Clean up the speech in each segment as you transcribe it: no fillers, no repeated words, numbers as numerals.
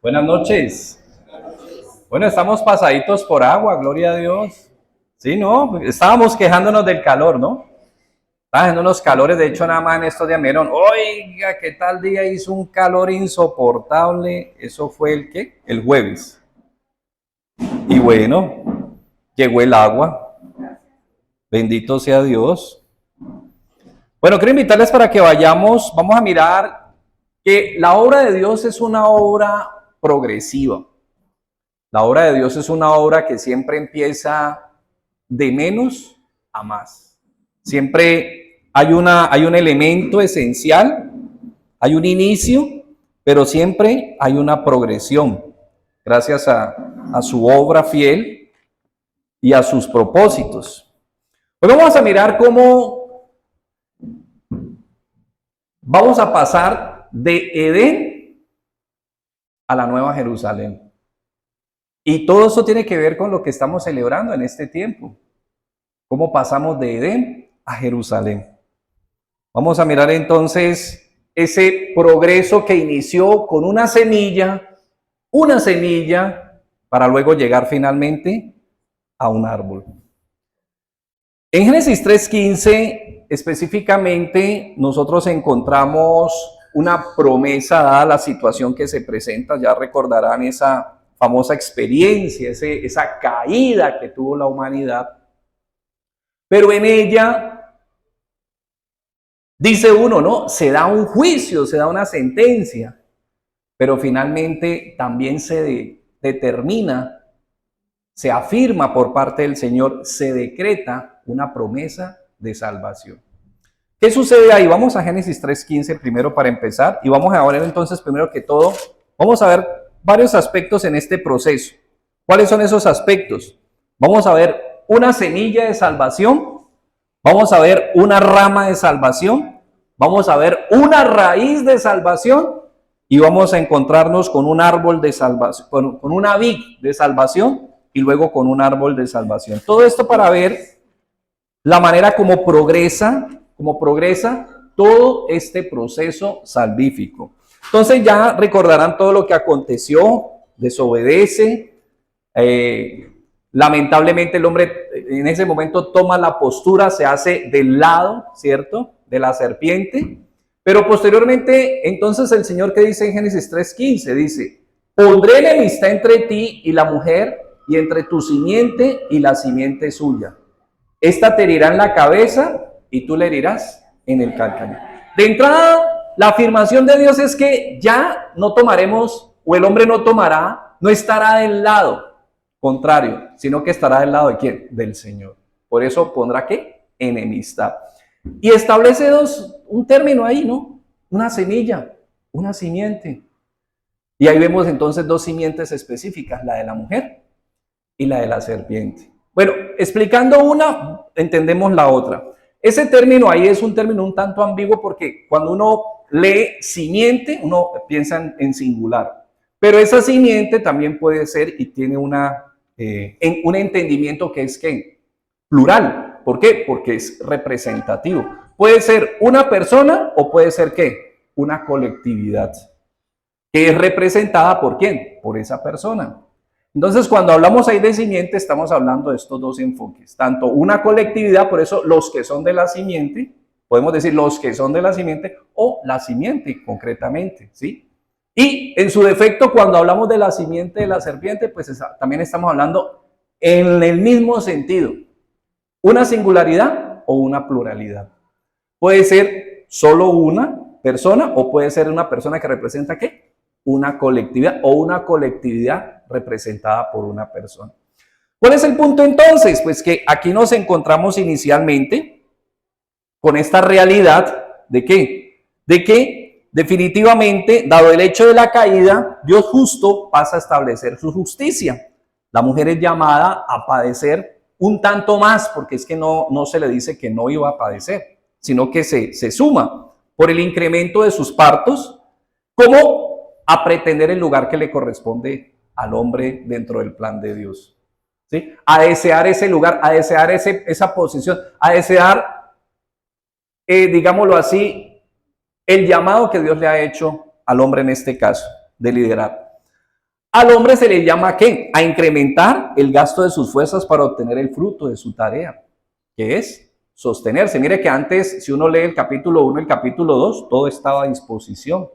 Buenas noches. Bueno, estamos pasaditos por agua, gloria a Dios. Sí, ¿no? Estábamos quejándonos del calor, ¿no? Estaban haciendo unos calores, de hecho, nada más en estos días me dijeron, oiga, ¿qué tal día hizo un calor insoportable? Eso fue el ¿qué? El jueves. Y bueno, llegó el agua. Bendito sea Dios. Bueno, quiero invitarles para que vamos a mirar que la obra de Dios es una obra progresiva. La obra de Dios es una obra que siempre empieza de menos a más. Siempre hay un elemento esencial, hay un inicio, pero siempre hay una progresión, gracias a su obra fiel y a sus propósitos. Hoy vamos a mirar cómo vamos a pasar de Edén a la Nueva Jerusalén. Y todo eso tiene que ver con lo que estamos celebrando en este tiempo. ¿Cómo pasamos de Edén a Jerusalén? Vamos a mirar entonces ese progreso que inició con una semilla, para luego llegar finalmente a un árbol. En Génesis 3:15, específicamente, nosotros encontramos una promesa dada la situación que se presenta. Ya recordarán esa famosa experiencia, esa caída que tuvo la humanidad. Pero en ella, dice uno, ¿no? Se da un juicio, se da una sentencia, pero finalmente también se determina, se afirma por parte del Señor, se decreta una promesa de salvación. ¿Qué sucede ahí? Vamos a Génesis 3:15 primero para empezar y vamos a ver entonces primero que todo, vamos a ver varios aspectos en este proceso. ¿Cuáles son esos aspectos? Vamos a ver una semilla de salvación, vamos a ver una rama de salvación, vamos a ver una raíz de salvación y vamos a encontrarnos con un árbol de salvación, con una vid de salvación y luego con un árbol de salvación. Todo esto para ver la manera como progresa todo este proceso salvífico. Entonces ya recordarán todo lo que aconteció, desobedece, lamentablemente el hombre en ese momento toma la postura, se hace del lado, ¿cierto?, de la serpiente, pero posteriormente entonces el Señor, que dice en Génesis 3:15, dice, pondré enemistad entre ti y la mujer y entre tu simiente y la simiente suya. Esta te herirá en la cabeza y tú le herirás en el calcañar. De entrada, la afirmación de Dios es que ya no tomaremos, o el hombre no tomará, no estará del lado contrario, sino que estará del lado de ¿quién? Del Señor. Por eso pondrá ¿qué? Enemistad. Y establece un término ahí, ¿no? Una semilla, una simiente. Y ahí vemos entonces dos simientes específicas, la de la mujer y la de la serpiente. Bueno, explicando una, entendemos la otra. Ese término ahí es un término un tanto ambiguo porque cuando uno lee simiente, uno piensa en singular. Pero esa simiente también puede ser y tiene un entendimiento que es ¿qué? Plural. ¿Por qué? Porque es representativo. Puede ser una persona o puede ser ¿qué? Una colectividad. Que es representada por ¿quién? Por esa persona. Entonces, cuando hablamos ahí de simiente, estamos hablando de estos dos enfoques, tanto una colectividad, por eso los que son de la simiente, podemos decir los que son de la simiente o la simiente concretamente, ¿sí? Y en su defecto, cuando hablamos de la simiente de la serpiente, pues también estamos hablando en el mismo sentido, una singularidad o una pluralidad. Puede ser solo una persona o puede ser una persona que representa ¿qué? Una colectividad o una colectividad representada por una persona. ¿Cuál es el punto entonces? Pues que aquí nos encontramos inicialmente con esta realidad de ¿qué? De que definitivamente, dado el hecho de la caída, Dios justo pasa a establecer su justicia. La mujer es llamada a padecer un tanto más, porque es que no se le dice que no iba a padecer, sino que se suma por el incremento de sus partos, como a pretender el lugar que le corresponde al hombre dentro del plan de Dios. ¿Sí? A desear ese lugar, a desear esa posición, a desear, digámoslo así, el llamado que Dios le ha hecho al hombre en este caso, de liderar. Al hombre se le llama ¿qué? A incrementar el gasto de sus fuerzas para obtener el fruto de su tarea, que es sostenerse. Mire que antes, si uno lee el capítulo 1 y el capítulo 2, todo estaba a disposición,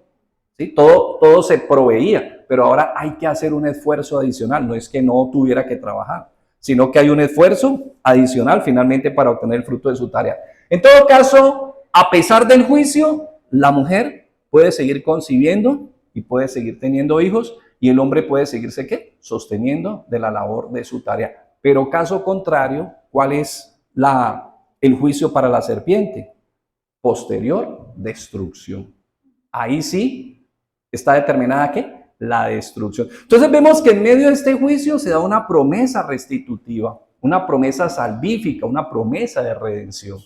¿sí? Todo se proveía, pero ahora hay que hacer un esfuerzo adicional. No es que no tuviera que trabajar, sino que hay un esfuerzo adicional finalmente para obtener el fruto de su tarea. En todo caso, a pesar del juicio, la mujer puede seguir concibiendo y puede seguir teniendo hijos, y el hombre puede seguirse ¿qué? Sosteniendo de la labor de su tarea. Pero caso contrario, ¿cuál es el juicio para la serpiente? Posterior, destrucción. Ahí sí está determinada ¿qué? La destrucción. Entonces vemos que en medio de este juicio se da una promesa restitutiva, una promesa salvífica, una promesa de redención,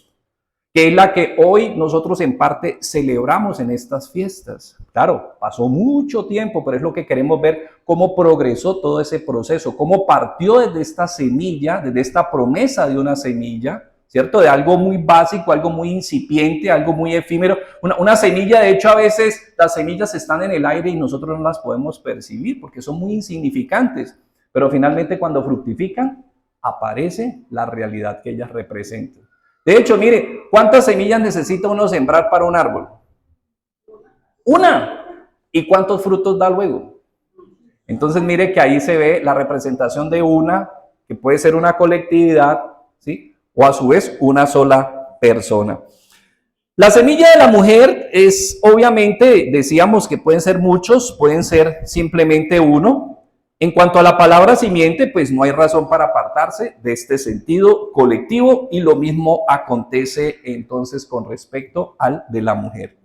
que es la que hoy nosotros en parte celebramos en estas fiestas. Claro, pasó mucho tiempo, pero es lo que queremos ver, cómo progresó todo ese proceso, cómo partió desde esta semilla, desde esta promesa de una semilla, ¿cierto? De algo muy básico, algo muy incipiente, algo muy efímero. Una semilla, de hecho, a veces las semillas están en el aire y nosotros no las podemos percibir porque son muy insignificantes, pero finalmente cuando fructifican, aparece la realidad que ellas representan. De hecho, mire, ¿cuántas semillas necesita uno sembrar para un árbol? Una. ¿Y cuántos frutos da luego? Entonces, mire que ahí se ve la representación de una, que puede ser una colectividad, ¿sí? O a su vez una sola persona. La semilla de la mujer es, obviamente, decíamos que pueden ser muchos, pueden ser simplemente uno. En cuanto a la palabra simiente, pues no hay razón para apartarse de este sentido colectivo, y lo mismo acontece entonces con respecto al de la mujer.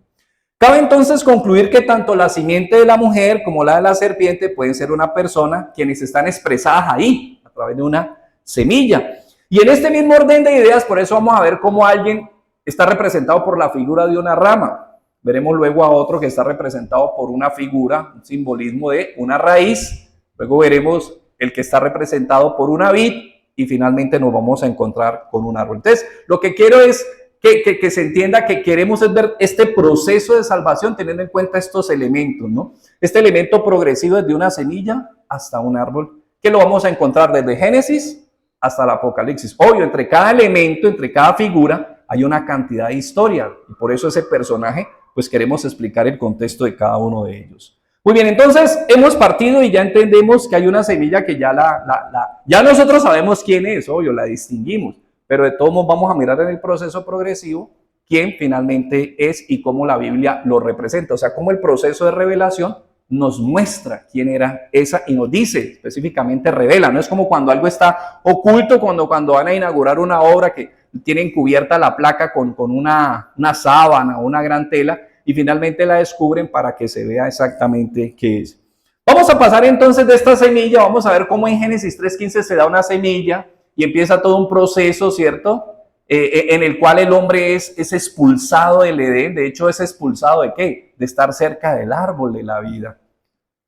Cabe entonces concluir que tanto la simiente de la mujer como la de la serpiente pueden ser una persona, quienes están expresadas ahí a través de una semilla. Y en este mismo orden de ideas, por eso vamos a ver cómo alguien está representado por la figura de una rama. Veremos luego a otro que está representado por una figura, un simbolismo de una raíz. Luego veremos el que está representado por una vid, y finalmente nos vamos a encontrar con un árbol. Entonces, lo que quiero es que se entienda que queremos es ver este proceso de salvación teniendo en cuenta estos elementos, ¿no? Este elemento progresivo desde una semilla hasta un árbol, que lo vamos a encontrar desde Génesis hasta el Apocalipsis. Obvio, entre cada elemento, entre cada figura, hay una cantidad de historia, y por eso ese personaje, pues queremos explicar el contexto de cada uno de ellos. Muy bien, entonces hemos partido y ya entendemos que hay una semilla que ya nosotros sabemos quién es, obvio, la distinguimos, pero de todos modos vamos a mirar en el proceso progresivo quién finalmente es y cómo la Biblia lo representa, o sea, cómo el proceso de revelación nos muestra quién era esa y nos dice, específicamente revela. No es como cuando algo está oculto, cuando van a inaugurar una obra que tienen cubierta la placa con una sábana o una gran tela, y finalmente la descubren para que se vea exactamente qué es. Vamos a pasar entonces de esta semilla, vamos a ver cómo en Génesis 3:15 se da una semilla y empieza todo un proceso, ¿cierto? En el cual el hombre es expulsado del Edén. De hecho, es expulsado ¿de qué? De estar cerca del árbol de la vida.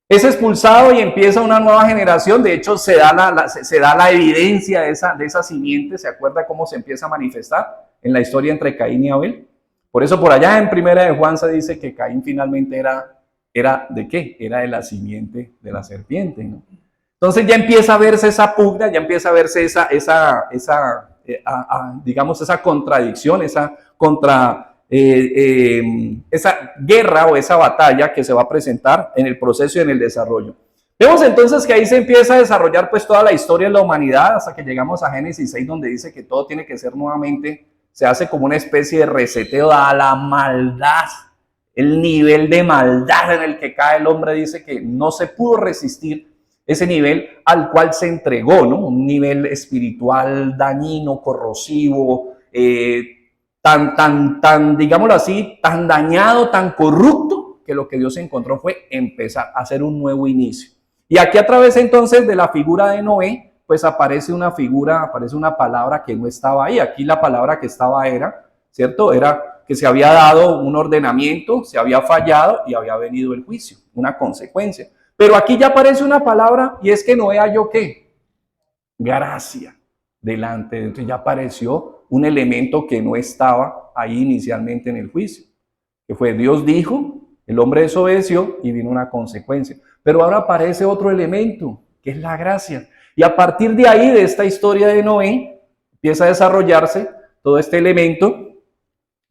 Es expulsado y empieza una nueva generación. De hecho, se da la evidencia de esa simiente. ¿Se acuerda cómo se empieza a manifestar en la historia entre Caín y Abel? Por eso por allá en Primera de Juan se dice que Caín finalmente era ¿de qué? Era de la simiente de la serpiente, ¿no? Entonces ya empieza a verse esa pugna, ya empieza a verse digamos, esa contradicción, esa guerra o esa batalla que se va a presentar en el proceso y en el desarrollo. Vemos entonces que ahí se empieza a desarrollar pues toda la historia de la humanidad hasta que llegamos a Génesis 6, donde dice que todo tiene que ser nuevamente, se hace como una especie de reseteo a la maldad. El nivel de maldad en el que cae el hombre, dice que no se pudo resistir ese nivel al cual se entregó, ¿no? Un nivel espiritual dañino, corrosivo, digámoslo así, tan dañado, tan corrupto, que lo que Dios encontró fue empezar a hacer un nuevo inicio. Y aquí a través entonces de la figura de Noé, pues aparece una palabra que no estaba ahí. Aquí la palabra que estaba era, ¿cierto? Era que se había dado un ordenamiento, se había fallado y había venido el juicio, una consecuencia. Pero aquí ya aparece una palabra, y es que Noé halló ¿qué? Gracia delante. Entonces ya apareció un elemento que no estaba ahí inicialmente en el juicio, que fue Dios dijo, El hombre desobedeció y vino una consecuencia. Pero ahora aparece otro elemento, que es la gracia. Y a partir de ahí, de esta historia de Noé, empieza a desarrollarse todo este elemento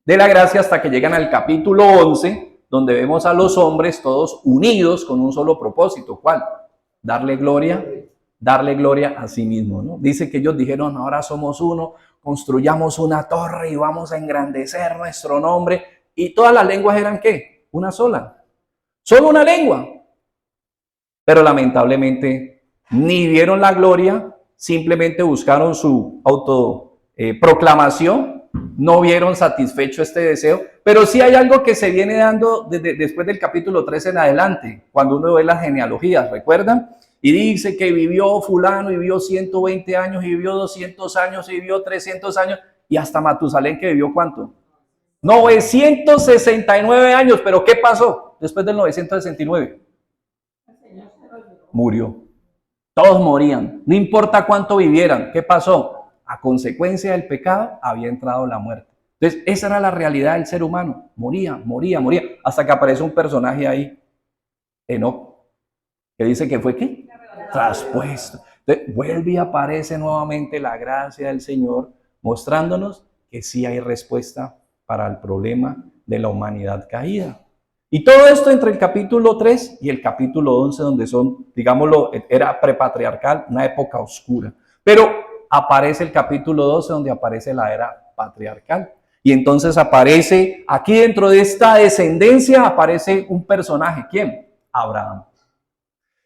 de la gracia hasta que llegan al capítulo 11, donde vemos a los hombres todos unidos con un solo propósito. ¿Cuál? Darle gloria a sí mismo, ¿no? Dice que ellos dijeron, ahora somos uno, construyamos una torre y vamos a engrandecer nuestro nombre. Y todas las lenguas eran ¿qué? Una sola. Solo una lengua. Pero lamentablemente ni vieron la gloria, simplemente buscaron su autoproclamación, no vieron satisfecho este deseo. Pero sí hay algo que se viene dando después del capítulo 3 en adelante, cuando uno ve las genealogías, ¿recuerdan? Y dice que vivió fulano, y vivió 120 años, y vivió 200 años, y vivió 300 años, y hasta Matusalén, que vivió ¿cuánto? 969 años. ¿Pero qué pasó después del 969? Murió. Todos morían, no importa cuánto vivieran. ¿Qué pasó? A consecuencia del pecado había entrado la muerte. Entonces, esa era la realidad del ser humano. Moría, hasta que aparece un personaje ahí, Enoc, que dice que fue ¿qué? Traspuesto. Entonces, vuelve y aparece nuevamente la gracia del Señor, mostrándonos que sí hay respuesta para el problema de la humanidad caída. Y todo esto entre el capítulo 3 y el capítulo 11, donde son, digámoslo, era prepatriarcal, una época oscura. Pero aparece el capítulo 12, donde aparece la era patriarcal. Y entonces aparece, aquí dentro de esta descendencia, aparece un personaje. ¿Quién? Abraham.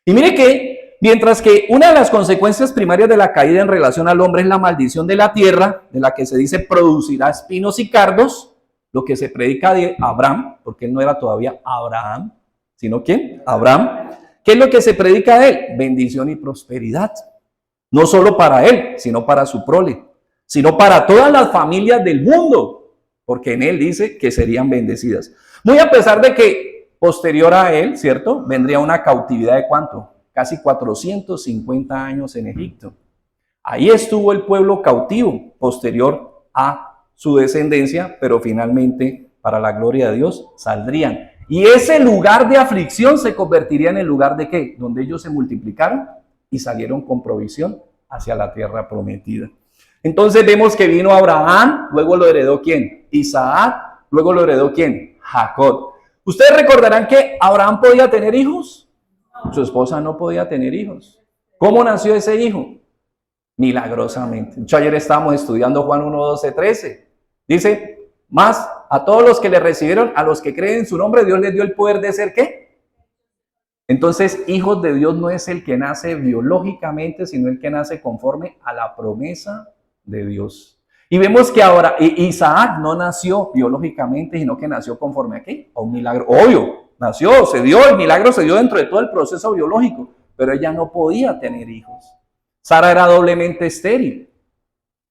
Y mire que, mientras que una de las consecuencias primarias de la caída en relación al hombre es la maldición de la tierra, de la que se dice producirá espinos y cardos, lo que se predica de Abraham, porque él no era todavía Abraham, sino ¿quién? Abraham. ¿Qué es lo que se predica de él? Bendición y prosperidad. No solo para él, sino para su prole, sino para todas las familias del mundo, porque en él dice que serían bendecidas. Muy a pesar de que posterior a él, ¿cierto? Vendría una cautividad de ¿cuánto? Casi 450 años en Egipto. Ahí estuvo el pueblo cautivo, posterior a su descendencia, pero finalmente, para la gloria de Dios, saldrían. Y ese lugar de aflicción se convertiría en el lugar de ¿qué? Donde ellos se multiplicaron y salieron con provisión hacia la tierra prometida. Entonces vemos que vino Abraham, luego lo heredó ¿quién? Isaac, luego lo heredó ¿quién? Jacob. Ustedes recordarán que Abraham podía tener hijos, su esposa no podía tener hijos. ¿Cómo nació ese hijo? Milagrosamente. Ayer estábamos estudiando Juan 1, 12, 13. Dice, más a todos los que le recibieron, a los que creen en su nombre, Dios les dio el poder de ser ¿qué? Entonces, hijos de Dios no es el que nace biológicamente, sino el que nace conforme a la promesa de Dios. Y vemos que ahora Isaac no nació biológicamente, sino que nació conforme a ¿qué? A un milagro. Obvio, nació, se dio, el milagro se dio dentro de todo el proceso biológico, pero ella no podía tener hijos. Sara era doblemente estéril,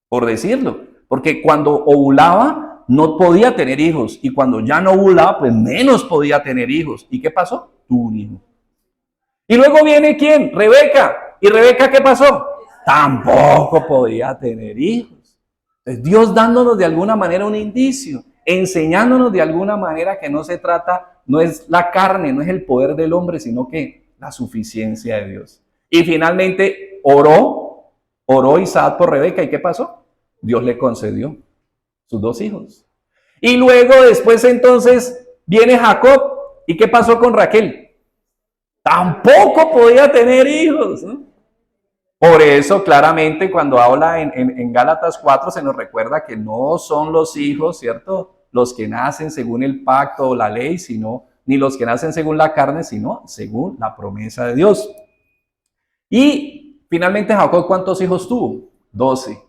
por decirlo, porque cuando ovulaba no podía tener hijos, y cuando ya no ovulaba, pues menos podía tener hijos. ¿Y qué pasó? Tuvo un hijo. Y luego viene ¿quién? Rebeca. ¿Y Rebeca qué pasó? Tampoco podía tener hijos. Entonces, Dios dándonos de alguna manera un indicio, enseñándonos de alguna manera que no se trata, no es la carne, no es el poder del hombre, sino que la suficiencia de Dios. Y finalmente oró Isaac por Rebeca. ¿Y qué pasó? Dios le concedió sus 2 hijos. Y luego después entonces viene Jacob. ¿Y qué pasó con Raquel? Tampoco podía tener hijos, ¿no? Por eso claramente cuando habla en Gálatas 4 se nos recuerda que no son los hijos, ¿cierto? Los que nacen según el pacto o la ley, sino ni los que nacen según la carne, sino según la promesa de Dios. Y finalmente Jacob, ¿cuántos hijos tuvo? 12.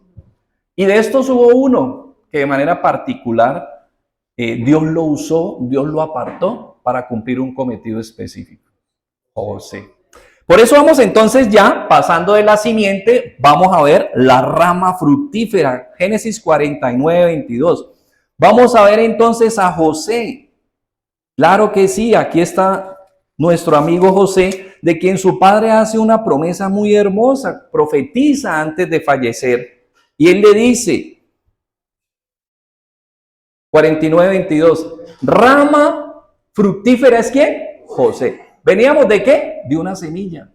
Y de estos hubo uno que de manera particular Dios lo usó, Dios lo apartó para cumplir un cometido específico. José. Por eso vamos entonces ya, pasando de la simiente, vamos a ver la rama fructífera. Génesis 49, 22. Vamos a ver entonces a José. Claro que sí, aquí está nuestro amigo José, de quien su padre hace una promesa muy hermosa, profetiza antes de fallecer. Y él le dice, 49, 22, rama fructífera es ¿quién? José. ¿Veníamos de qué? De una semilla.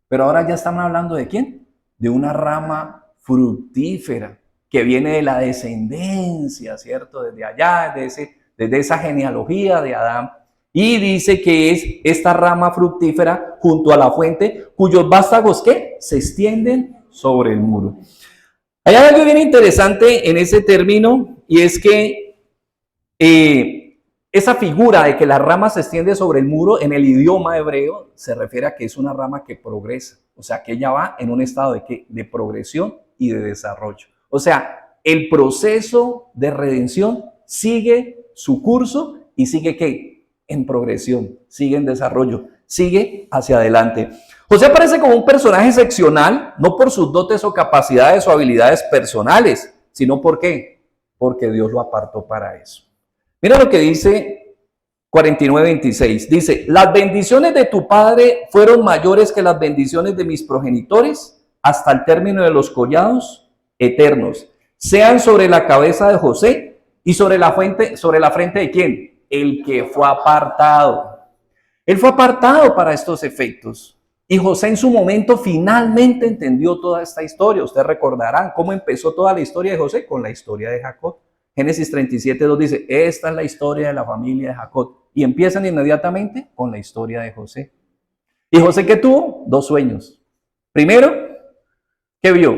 Pero ahora ya estamos hablando de ¿quién? De una rama fructífera que viene de la descendencia, ¿cierto? Desde allá, desde esa genealogía de Adán. Y dice que es esta rama fructífera junto a la fuente, cuyos vástagos, ¿qué? Se extienden sobre el muro. Hay algo bien interesante en ese término, y es que esa figura de que la rama se extiende sobre el muro en el idioma hebreo se refiere a que es una rama que progresa, o sea, que ella va en un estado de, ¿qué? De progresión y de desarrollo. O sea, el proceso de redención sigue su curso y sigue ¿qué? En progresión, sigue en desarrollo, sigue hacia adelante. José aparece como un personaje excepcional, no por sus dotes o capacidades o habilidades personales, sino ¿por qué? Porque Dios lo apartó para eso. Mira lo que dice 49:26. Dice, las bendiciones de tu padre fueron mayores que las bendiciones de mis progenitores hasta el término de los collados eternos. Sean sobre la cabeza de José y sobre la frente de ¿quién? El que fue apartado. Él fue apartado para estos efectos. Y José en su momento finalmente entendió toda esta historia. Ustedes recordarán cómo empezó toda la historia de José con la historia de Jacob. Génesis 37:2 dice, esta es la historia de la familia de Jacob. Y empiezan inmediatamente con la historia de José. ¿Y José qué tuvo? 2 sueños. Primero, ¿qué vio?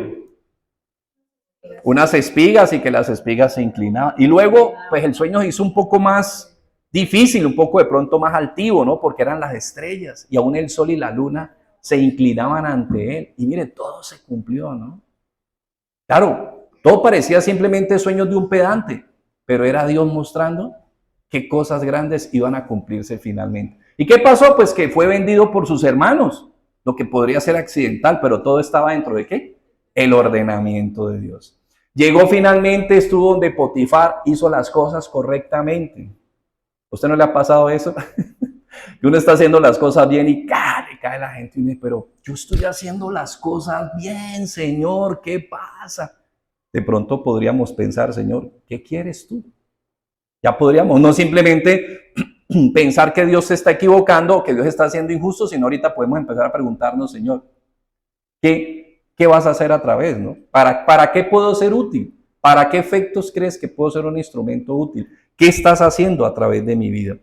Unas espigas y que las espigas se inclinaban. Y luego, pues el sueño se hizo un poco más difícil, un poco de pronto más altivo, ¿no? Porque eran las estrellas y aún el sol y la luna se inclinaban ante él. Y mire, todo se cumplió, ¿no? Claro, todo parecía simplemente sueños de un pedante, pero era Dios mostrando qué cosas grandes iban a cumplirse finalmente. ¿Y qué pasó? Pues que fue vendido por sus hermanos, lo que podría ser accidental, pero todo estaba dentro de ¿qué? El ordenamiento de Dios. Llegó finalmente, estuvo donde Potifar hizo las cosas correctamente. ¿A usted no le ha pasado eso? Que uno está haciendo las cosas bien y cae la gente y dice, pero yo estoy haciendo las cosas bien, Señor, ¿qué pasa? De pronto podríamos pensar, Señor, ¿qué quieres tú? Ya podríamos no simplemente pensar que Dios se está equivocando o que Dios está haciendo injusto, sino ahorita podemos empezar a preguntarnos, Señor, ¿qué vas a hacer a través, no? ¿Para qué puedo ser útil? ¿Para qué efectos crees que puedo ser un instrumento útil? ¿Qué estás haciendo a través de mi vida?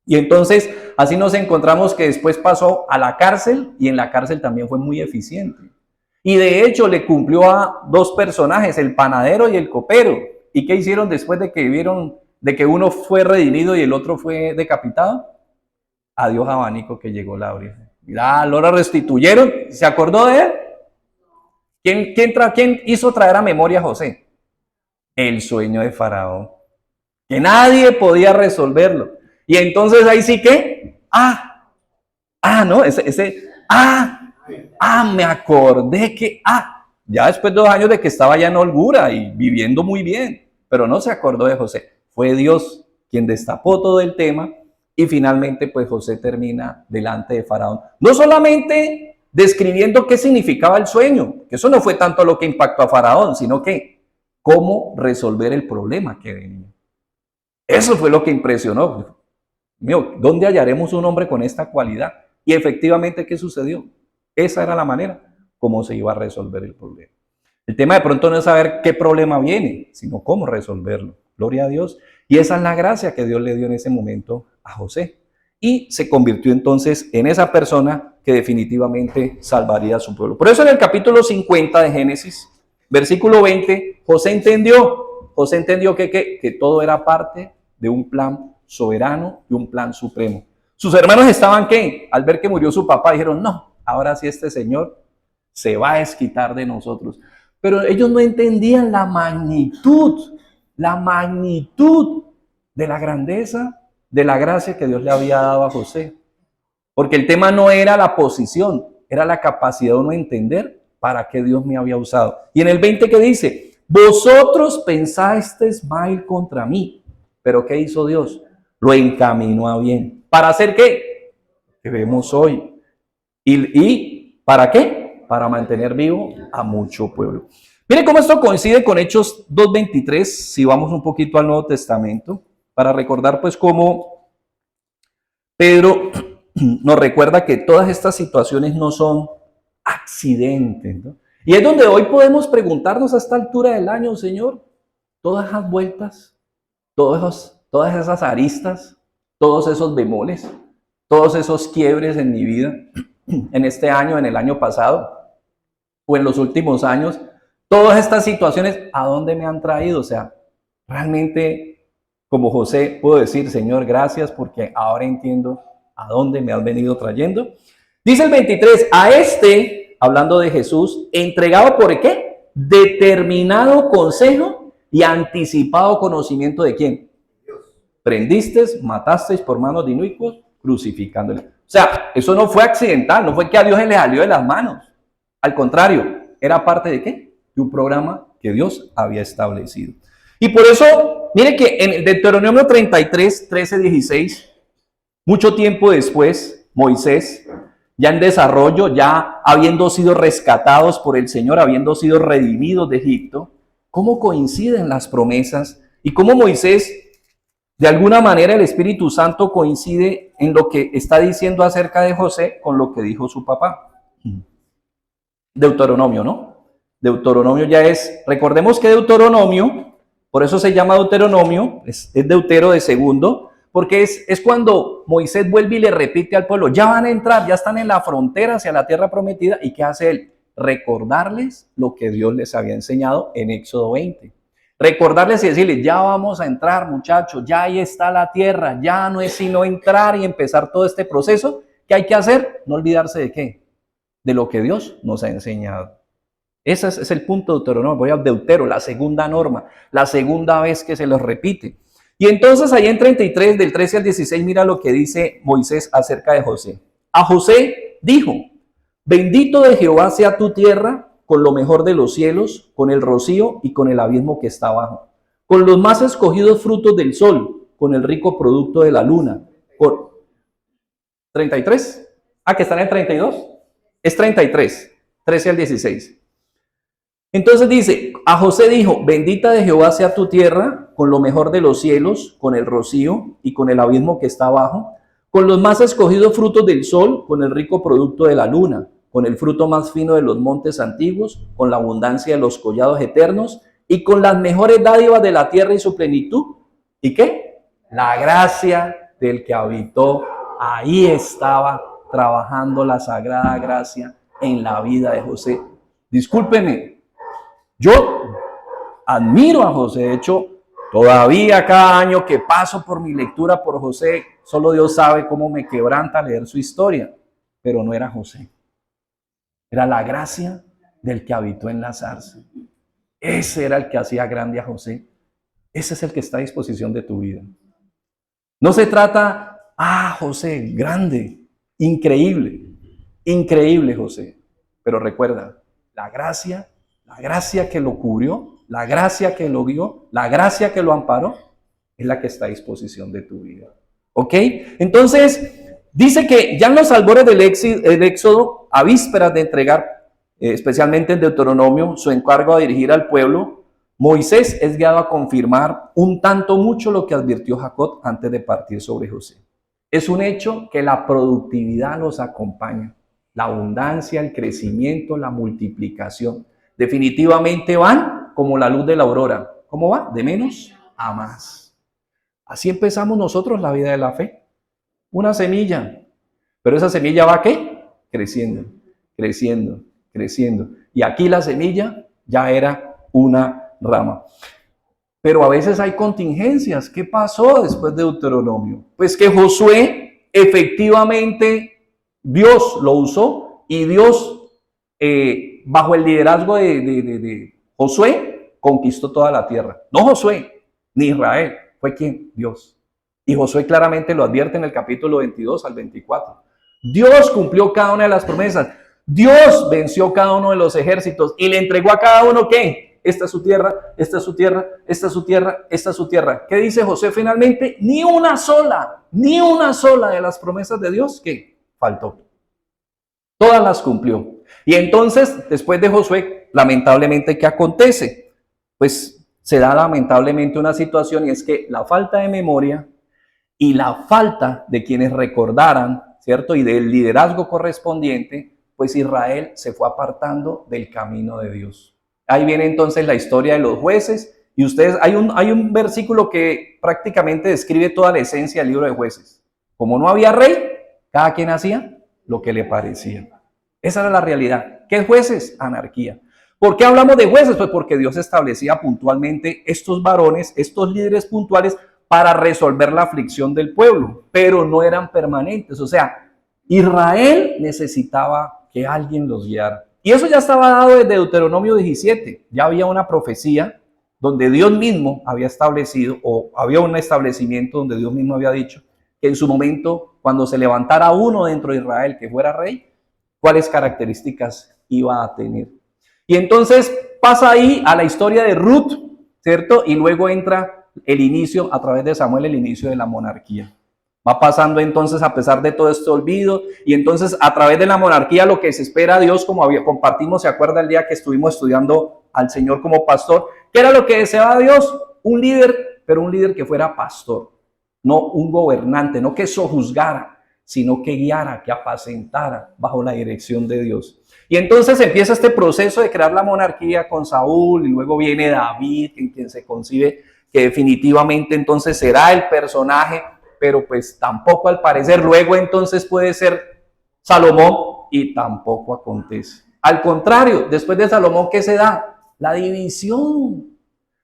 Y entonces, así nos encontramos que después pasó a la cárcel y en la cárcel también fue muy eficiente. Y de hecho le cumplió a 2 personajes, el panadero y el copero. ¿Y qué hicieron después de que vieron de que uno fue redimido y el otro fue decapitado? Adiós abanico que llegó la brisa. Mira, lo restituyeron. ¿Se acordó de él? ¿Quién hizo traer a memoria a José? El sueño de Faraón. Que nadie podía resolverlo. Y entonces ahí sí que, no, me acordé que, ya después de 2 años de que estaba ya en holgura y viviendo muy bien, pero no se acordó de José. Fue Dios quien destapó todo el tema y finalmente pues José termina delante de Faraón. No solamente describiendo qué significaba el sueño, que eso no fue tanto lo que impactó a Faraón, sino que cómo resolver el problema que venía. Eso fue lo que impresionó. Mío, ¿dónde hallaremos un hombre con esta cualidad? Y efectivamente, ¿qué sucedió? Esa era la manera como se iba a resolver el problema. El tema de pronto no es saber qué problema viene, sino cómo resolverlo. Gloria a Dios. Y esa es la gracia que Dios le dio en ese momento a José. Y se convirtió entonces en esa persona que definitivamente salvaría a su pueblo. Por eso en el capítulo 50 de Génesis, versículo 20, José entendió que todo era parte de un plan soberano y un plan supremo. Sus hermanos estaban, ¿qué? Al ver que murió su papá, dijeron, no, ahora sí este señor se va a desquitar de nosotros. Pero ellos no entendían la magnitud de la grandeza, de la gracia que Dios le había dado a José. Porque el tema no era la posición, era la capacidad de uno entender para qué Dios me había usado. Y en el 20 que dice, vosotros pensasteis mal contra mí, pero ¿qué hizo Dios? Lo encaminó a bien. ¿Para hacer qué? Que vemos hoy. ¿Y para qué? Para mantener vivo a mucho pueblo. Miren cómo esto coincide con Hechos 2:23, si vamos un poquito al Nuevo Testamento, para recordar pues cómo Pedro nos recuerda que todas estas situaciones no son accidentes, ¿no? Y es donde hoy podemos preguntarnos a esta altura del año, Señor, todas esas vueltas, todas esas aristas, todos esos bemoles, todos esos quiebres en mi vida, en este año, en el año pasado, o en los últimos años, todas estas situaciones, ¿a dónde me han traído? O sea, realmente, como José, puedo decir, Señor, gracias porque ahora entiendo a dónde me has venido trayendo. Dice el 23, a este, hablando de Jesús, entregado por ¿qué? Determinado consejo y anticipado conocimiento de ¿quién? Prendisteis, matasteis por manos de inicuos, crucificándole. O sea, eso no fue accidental, no fue que a Dios se le salió de las manos. Al contrario, era parte de ¿qué? De un programa que Dios había establecido. Y por eso, mire que en Deuteronomio 33, 13, 16, mucho tiempo después, Moisés, ya en desarrollo, ya habiendo sido rescatados por el Señor, habiendo sido redimidos de Egipto, cómo coinciden las promesas y cómo Moisés, de alguna manera el Espíritu Santo coincide en lo que está diciendo acerca de José con lo que dijo su papá. Deuteronomio, ¿no? Deuteronomio ya es, recordemos que Deuteronomio, por eso se llama Deuteronomio, es Deutero de segundo, porque es cuando Moisés vuelve y le repite al pueblo, ya van a entrar, ya están en la frontera hacia la tierra prometida, ¿y qué hace él? Recordarles lo que Dios les había enseñado en Éxodo 20. Recordarles y decirles, ya vamos a entrar, muchachos, ya ahí está la tierra, ya no es sino entrar y empezar todo este proceso. ¿Qué hay que hacer? No olvidarse de qué, de lo que Dios nos ha enseñado. Ese es el punto de Deuteronomio. Voy a Deutero, la segunda norma, la segunda vez que se los repite. Y entonces ahí en 33, del 13 al 16, mira lo que dice Moisés acerca de José. A José dijo, bendito de Jehová sea tu tierra con lo mejor de los cielos, con el rocío y con el abismo que está abajo, con los más escogidos frutos del sol, con el rico producto de la luna. Con 33. Ah, que están en 32. Es 33, 13 al 16. Entonces dice, a José dijo, bendita de Jehová sea tu tierra, con lo mejor de los cielos, con el rocío y con el abismo que está abajo, con los más escogidos frutos del sol, con el rico producto de la luna, con el fruto más fino de los montes antiguos, con la abundancia de los collados eternos y con las mejores dádivas de la tierra y su plenitud. ¿Y qué? La gracia del que habitó, ahí estaba trabajando la sagrada gracia en la vida de José. Discúlpeme, yo admiro a José, de hecho, todavía cada año que paso por mi lectura por José, solo Dios sabe cómo me quebranta leer su historia, pero no era José. Era la gracia del que habitó en la zarza. Ese era el que hacía grande a José. Ese es el que está a disposición de tu vida. No se trata, José, grande, increíble, increíble José. Pero recuerda, la gracia que lo cubrió, la gracia que lo guió, la gracia que lo amparó, es la que está a disposición de tu vida. ¿Ok? Entonces, dice que ya en los albores del Éxodo, a vísperas de entregar, especialmente en Deuteronomio, su encargo a dirigir al pueblo, Moisés es guiado a confirmar un tanto mucho lo que advirtió Jacob antes de partir sobre José. Es un hecho que la productividad los acompaña, la abundancia, el crecimiento, la multiplicación. Definitivamente van como la luz de la aurora. ¿Cómo va? De menos a más. Así empezamos nosotros la vida de la fe. Una semilla. Pero esa semilla va ¿qué? Creciendo, creciendo, creciendo. Y aquí la semilla ya era una rama. Pero a veces hay contingencias. ¿Qué pasó después de Deuteronomio? Pues que Josué efectivamente Dios lo usó y Dios bajo el liderazgo de Josué conquistó toda la tierra. No Josué ni Israel, fue quien, Dios. Y Josué claramente lo advierte en el capítulo 22 al 24. Dios cumplió cada una de las promesas. Dios venció cada uno de los ejércitos y le entregó a cada uno ¿qué? Esta es su tierra, esta es su tierra, esta es su tierra, esta es su tierra. ¿Qué dice Josué finalmente? Ni una sola de las promesas de Dios que faltó. Todas las cumplió. Y entonces, después de Josué, lamentablemente, ¿qué acontece? Pues se da lamentablemente una situación y es que la falta de memoria y la falta de quienes recordaran, ¿cierto? Y del liderazgo correspondiente, pues Israel se fue apartando del camino de Dios. Ahí viene entonces la historia de los jueces, y ustedes, hay un versículo que prácticamente describe toda la esencia del libro de Jueces. Como no había rey, cada quien hacía lo que le parecía. Esa era la realidad. ¿Qué jueces? Anarquía. ¿Por qué hablamos de jueces? Pues porque Dios establecía puntualmente estos varones, estos líderes puntuales, para resolver la aflicción del pueblo, pero no eran permanentes. O sea, Israel necesitaba que alguien los guiara. Y eso ya estaba dado desde Deuteronomio 17. Ya había una profecía donde Dios mismo había establecido, o había un establecimiento donde Dios mismo había dicho que en su momento, cuando se levantara uno dentro de Israel que fuera rey, cuáles características iba a tener. Y entonces pasa ahí a la historia de Ruth, ¿cierto? Y luego entra el inicio, a través de Samuel, el inicio de la monarquía. Va pasando entonces a pesar de todo este olvido, y entonces a través de la monarquía lo que se espera a Dios, como compartimos, ¿se acuerda el día que estuvimos estudiando al Señor como pastor? ¿Qué era lo que deseaba Dios? Un líder, pero un líder que fuera pastor, no un gobernante, no que sojuzgara, sino que guiara, que apacentara bajo la dirección de Dios. Y entonces empieza este proceso de crear la monarquía con Saúl, y luego viene David, en quien se concibe que definitivamente entonces será el personaje, pero pues tampoco al parecer. Luego entonces puede ser Salomón, y tampoco acontece. Al contrario, después de Salomón, ¿qué se da? La división.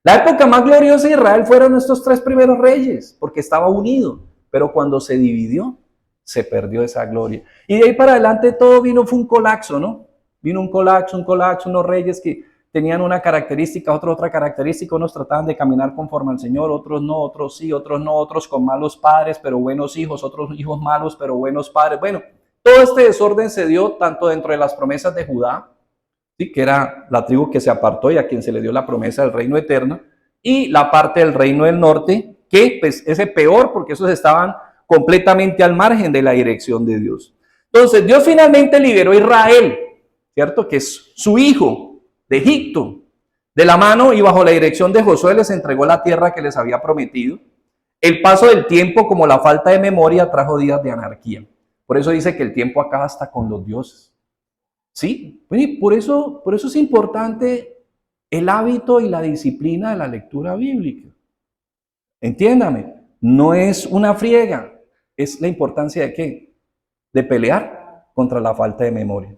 La época más gloriosa de Israel fueron estos 3 primeros reyes, porque estaba unido, pero cuando se dividió, se perdió esa gloria. Y de ahí para adelante todo fue un colapso, ¿no? Vino un colapso, unos reyes que tenían una característica, otros otra característica, unos trataban de caminar conforme al Señor, otros no, otros sí, otros no, otros con malos padres, pero buenos hijos, otros hijos malos, pero buenos padres. Bueno, todo este desorden se dio tanto dentro de las promesas de Judá, ¿sí? Que era la tribu que se apartó y a quien se le dio la promesa del reino eterno, y la parte del reino del norte, que pues ese peor, porque esos estaban completamente al margen de la dirección de Dios. Entonces Dios finalmente liberó a Israel, ¿cierto? Que es su hijo de Egipto, de la mano, y bajo la dirección de Josué les entregó la tierra que les había prometido. El paso del tiempo, como la falta de memoria, trajo días de anarquía. Por eso dice que el tiempo acaba hasta con los dioses. ¿Sí? Por eso es importante el hábito y la disciplina de la lectura bíblica. Entiéndame, no es una friega, es la importancia de ¿qué? De pelear contra la falta de memoria.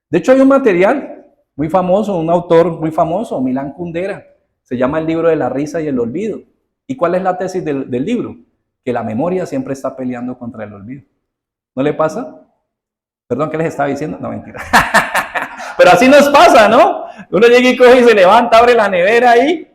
De hecho, hay un material muy famoso, un autor muy famoso, Milan Kundera, se llama El libro de la risa y el olvido. ¿Y cuál es la tesis del libro? Que la memoria siempre está peleando contra el olvido. ¿No le pasa? Perdón, ¿qué les estaba diciendo? No, mentira. Pero así nos pasa, ¿no? Uno llega y coge y se levanta, abre la nevera ahí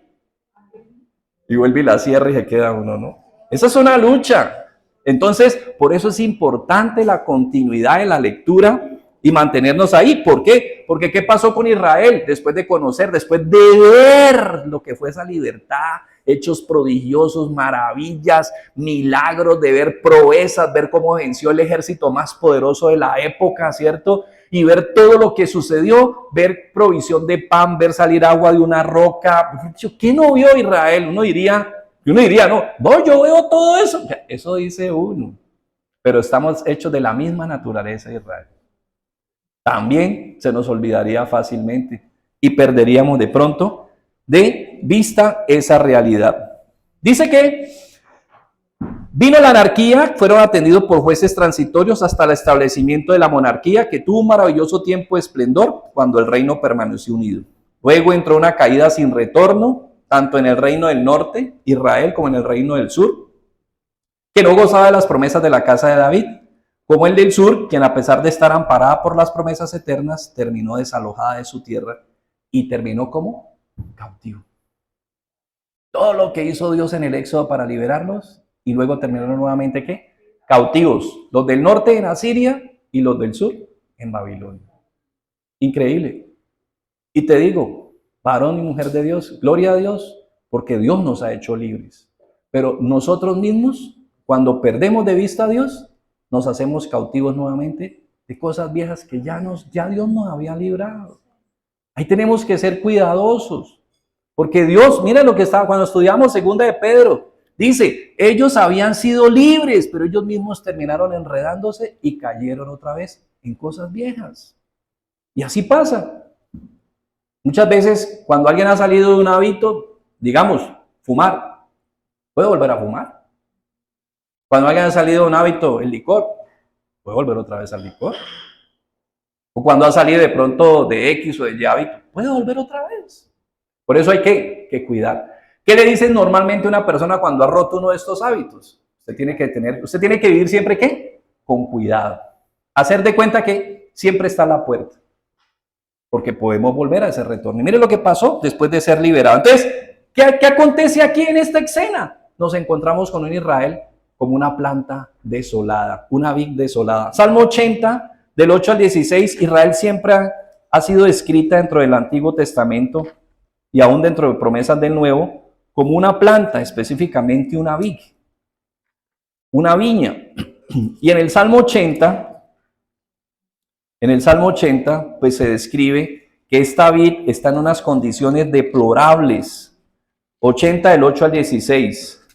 y vuelve y la cierra y se queda uno, ¿no? Esa es una lucha. Entonces, por eso es importante la continuidad de la lectura y mantenernos ahí. ¿Por qué? Porque ¿qué pasó con Israel? Después de conocer, después de ver lo que fue esa libertad, hechos prodigiosos, maravillas, milagros, de ver proezas, ver cómo venció el ejército más poderoso de la época, ¿cierto? Y ver todo lo que sucedió, ver provisión de pan, ver salir agua de una roca. ¿Qué no vio Israel? Uno diría, no, yo veo todo eso. Eso dice uno. Pero estamos hechos de la misma naturaleza de Israel. También se nos olvidaría fácilmente y perderíamos de pronto de vista esa realidad. Dice que vino la anarquía, fueron atendidos por jueces transitorios hasta el establecimiento de la monarquía, que tuvo un maravilloso tiempo de esplendor cuando el reino permaneció unido. Luego entró una caída sin retorno, tanto en el reino del norte, Israel, como en el reino del sur, que no gozaba de las promesas de la casa de David, como el del sur, quien a pesar de estar amparada por las promesas eternas, terminó desalojada de su tierra y terminó como cautivo. Todo lo que hizo Dios en el Éxodo para liberarlos, y luego terminaron nuevamente, ¿qué? Cautivos. Los del norte en Asiria y los del sur en Babilonia. Increíble. Y te digo, varón y mujer de Dios, gloria a Dios, porque Dios nos ha hecho libres. Pero nosotros mismos, cuando perdemos de vista a Dios, nos hacemos cautivos nuevamente de cosas viejas que ya Dios nos había librado. Ahí tenemos que ser cuidadosos, porque Dios, mira lo que estaba cuando estudiamos segunda de Pedro, Dice, ellos habían sido libres, pero ellos mismos terminaron enredándose y cayeron otra vez en cosas viejas. Y así pasa. Muchas veces cuando alguien ha salido de un hábito, digamos, fumar, puede volver a fumar. Cuando alguien ha salido de un hábito, el licor, puede volver otra vez al licor. O cuando ha salido de pronto de X o de Y hábito, puede volver otra vez. Por eso hay que cuidar. ¿Qué le dicen normalmente a una persona cuando ha roto uno de estos hábitos? Usted tiene que vivir siempre, ¿qué? Con cuidado. Hacer de cuenta que siempre está a la puerta. Porque podemos volver a ese retorno. Y mire lo que pasó después de ser liberado. Entonces, ¿qué acontece aquí en esta escena? Nos encontramos con un Israel como una planta desolada, una vid desolada. Salmo 80, del 8 al 16, Israel siempre ha sido descrita dentro del Antiguo Testamento y aún dentro de promesas del Nuevo, como una planta, específicamente una vid, una viña. Y en el Salmo 80, pues se describe que esta vid está en unas condiciones deplorables. 80 del 8 al 16.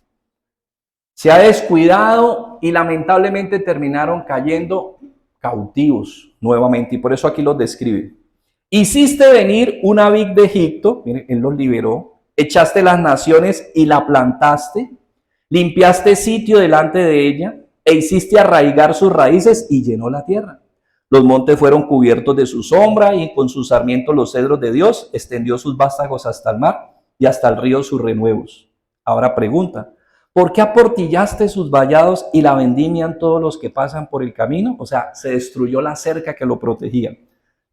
Se ha descuidado y lamentablemente terminaron cayendo cautivos nuevamente. Y por eso aquí los describe. Hiciste venir una vid de Egipto, miren, él los liberó. Echaste las naciones y la plantaste. Limpiaste sitio delante de ella e hiciste arraigar sus raíces y llenó la tierra. Los montes fueron cubiertos de su sombra y con sus sarmientos los cedros de Dios extendió sus vástagos hasta el mar y hasta el río sus renuevos. Ahora pregunta, ¿por qué aportillaste sus vallados y la vendimian todos los que pasan por el camino? O sea, se destruyó la cerca que lo protegía.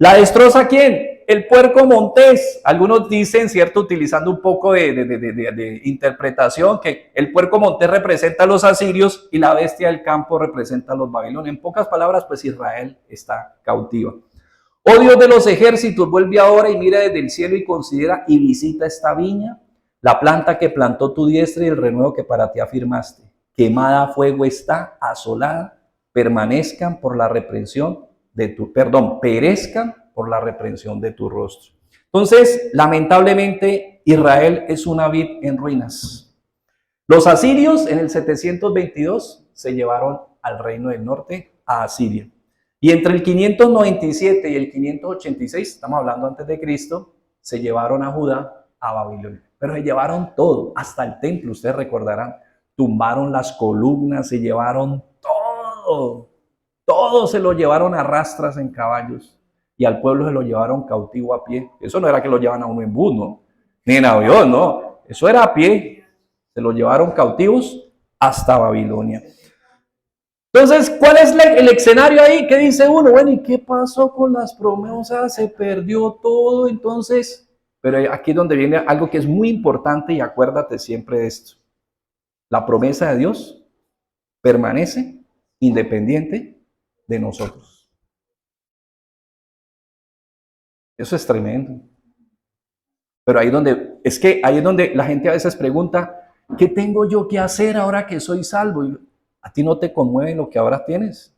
¿La destroza quién? El puerco montés. Algunos dicen, ¿cierto? Utilizando un poco de interpretación, que el puerco montés representa a los asirios y la bestia del campo representa a los babilonios. En pocas palabras, pues Israel está cautiva. Oh Dios de los ejércitos, vuelve ahora y mira desde el cielo y considera y visita esta viña, la planta que plantó tu diestra y el renuevo que para ti afirmaste. Quemada a fuego está, asolada, perezcan por la reprensión de tu rostro. Entonces, lamentablemente, Israel es una vid en ruinas. Los asirios en el 722 se llevaron al reino del norte, a Asiria. Y entre el 597 y el 586, estamos hablando antes de Cristo, se llevaron a Judá, a Babilonia. Pero se llevaron todo, hasta el templo, ustedes recordarán. Tumbaron las columnas, se llevaron todo. Todo se lo llevaron a rastras en caballos y al pueblo se lo llevaron cautivo a pie. Eso no era que lo llevan a uno en bus, ¿no? Ni en avión, no. Eso era a pie. Se lo llevaron cautivos hasta Babilonia. Entonces, ¿cuál es el escenario ahí? ¿Qué dice uno? Bueno, ¿y qué pasó con las promesas? Se perdió todo, entonces. Pero aquí es donde viene algo que es muy importante y acuérdate siempre de esto. La promesa de Dios permanece independiente de nosotros. Eso es tremendo. Pero ahí es donde la gente a veces pregunta, ¿qué tengo yo que hacer ahora que soy salvo? Y a ti no te conmueve lo que ahora tienes.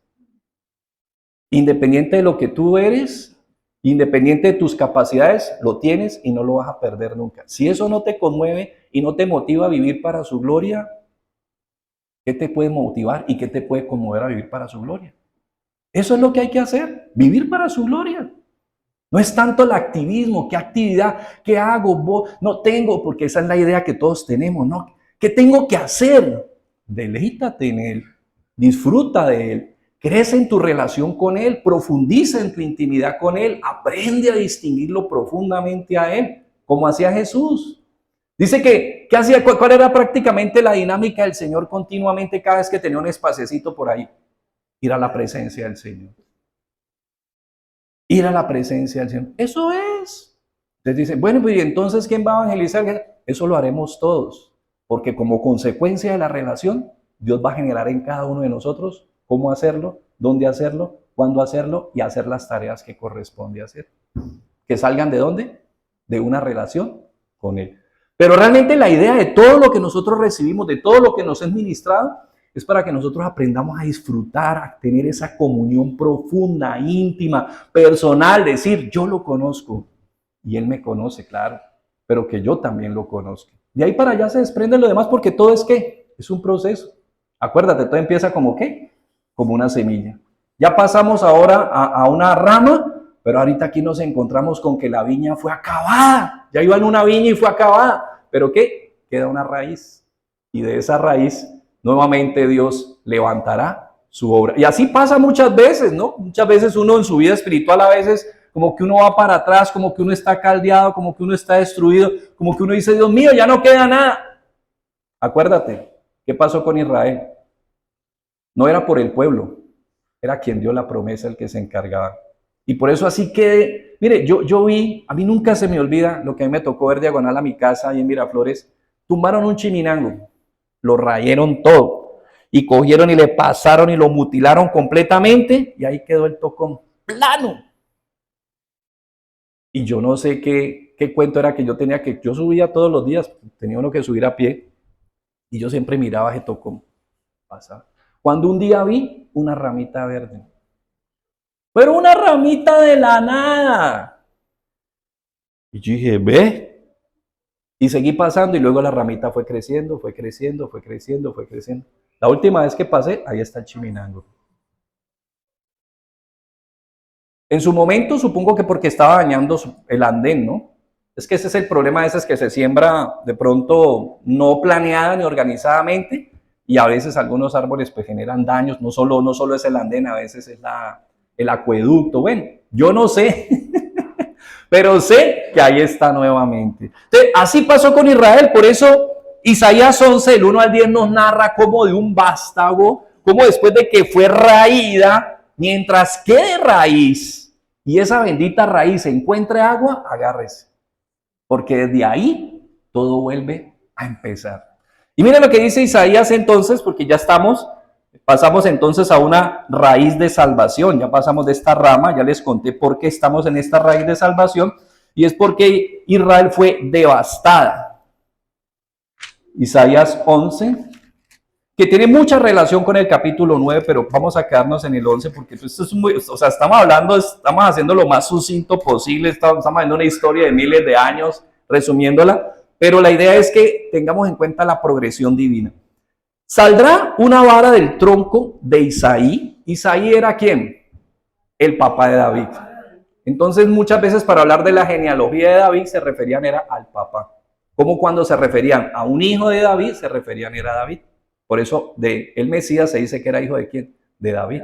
Independiente de lo que tú eres, independiente de tus capacidades, lo tienes y no lo vas a perder nunca. Si eso no te conmueve y no te motiva a vivir para su gloria, ¿qué te puede motivar y qué te puede conmover a vivir para su gloria? Eso es lo que hay que hacer, vivir para su gloria. No es tanto el activismo, qué actividad, qué hago, no tengo, porque esa es la idea que todos tenemos, ¿no? ¿Qué tengo que hacer? Deleítate en Él, disfruta de Él, crece en tu relación con Él, profundiza en tu intimidad con Él, aprende a distinguirlo profundamente a Él, como hacía Jesús. Dice que hacía, ¿cuál era prácticamente la dinámica del Señor continuamente cada vez que tenía un espacecito por ahí? Ir a la presencia del Señor. Ir a la presencia del Señor. Eso es. Entonces dicen, bueno, pues entonces ¿quién va a evangelizar? Eso lo haremos todos. Porque como consecuencia de la relación, Dios va a generar en cada uno de nosotros cómo hacerlo, dónde hacerlo, cuándo hacerlo y hacer las tareas que corresponde hacer. Que salgan de dónde? De una relación con Él. Pero realmente la idea de todo lo que nosotros recibimos, de todo lo que nos es ministrado, es para que nosotros aprendamos a disfrutar, a tener esa comunión profunda, íntima, personal, decir, yo lo conozco y Él me conoce, claro, pero que yo también lo conozco. De ahí para allá se desprende lo demás porque todo es ¿qué? Es un proceso. Acuérdate, todo empieza como ¿qué? Como una semilla. Ya pasamos ahora a una rama, pero ahorita aquí nos encontramos con que la viña fue acabada. Ya iba en una viña y fue acabada. ¿Pero qué? Queda una raíz. Y de esa raíz, nuevamente Dios levantará su obra. Y así pasa muchas veces, ¿no? Muchas veces uno en su vida espiritual, a veces como que uno va para atrás, como que uno está caldeado, como que uno está destruido, como que uno dice, Dios mío, ya no queda nada. Acuérdate, ¿qué pasó con Israel? No era por el pueblo, era quien dio la promesa el que se encargaba. Y por eso así que, mire, yo vi, a mí nunca se me olvida lo que a mí me tocó ver diagonal a mi casa ahí en Miraflores, tumbaron un chiminango, lo rayeron todo y cogieron y le pasaron y lo mutilaron completamente y ahí quedó el tocón plano. Y yo no sé qué cuento era que yo tenía que, yo subía todos los días, tenía uno que subir a pie y yo siempre miraba ese tocón pasar. Cuando un día vi una ramita verde, pero una ramita de la nada. Y yo dije, ve. Y seguí pasando y luego la ramita fue creciendo, fue creciendo, fue creciendo, fue creciendo. La última vez que pasé, ahí está el chiminango. En su momento, supongo que porque estaba dañando el andén, ¿no? Es que ese es el problema, ese es que se siembra de pronto no planeada ni organizadamente y a veces algunos árboles pues generan daños, no solo es el andén, a veces es el acueducto. Bueno, yo no sé, pero sé que ahí está nuevamente. Entonces, así pasó con Israel, por eso Isaías 11, del 1 al 10 nos narra como de un vástago, como después de que fue raída, mientras quede raíz y esa bendita raíz encuentre agua, agárrese, porque desde ahí todo vuelve a empezar. Y mira lo que dice Isaías entonces, porque ya pasamos entonces a una raíz de salvación, ya pasamos de esta rama, ya les conté por qué estamos en esta raíz de salvación, y es porque Israel fue devastada. Isaías 11, que tiene mucha relación con el capítulo 9, pero vamos a quedarnos en el 11 porque esto es muy, o sea, estamos haciendo lo más sucinto posible, estamos haciendo una historia de miles de años, resumiéndola, pero la idea es que tengamos en cuenta la progresión divina. Saldrá una vara del tronco de Isaí. ¿Isaí era quién? El papá de David. Entonces muchas veces para hablar de la genealogía de David se referían era al papá. Como cuando se referían a un hijo de David, se referían era a David. Por eso de el Mesías se dice que era hijo de quién? De David.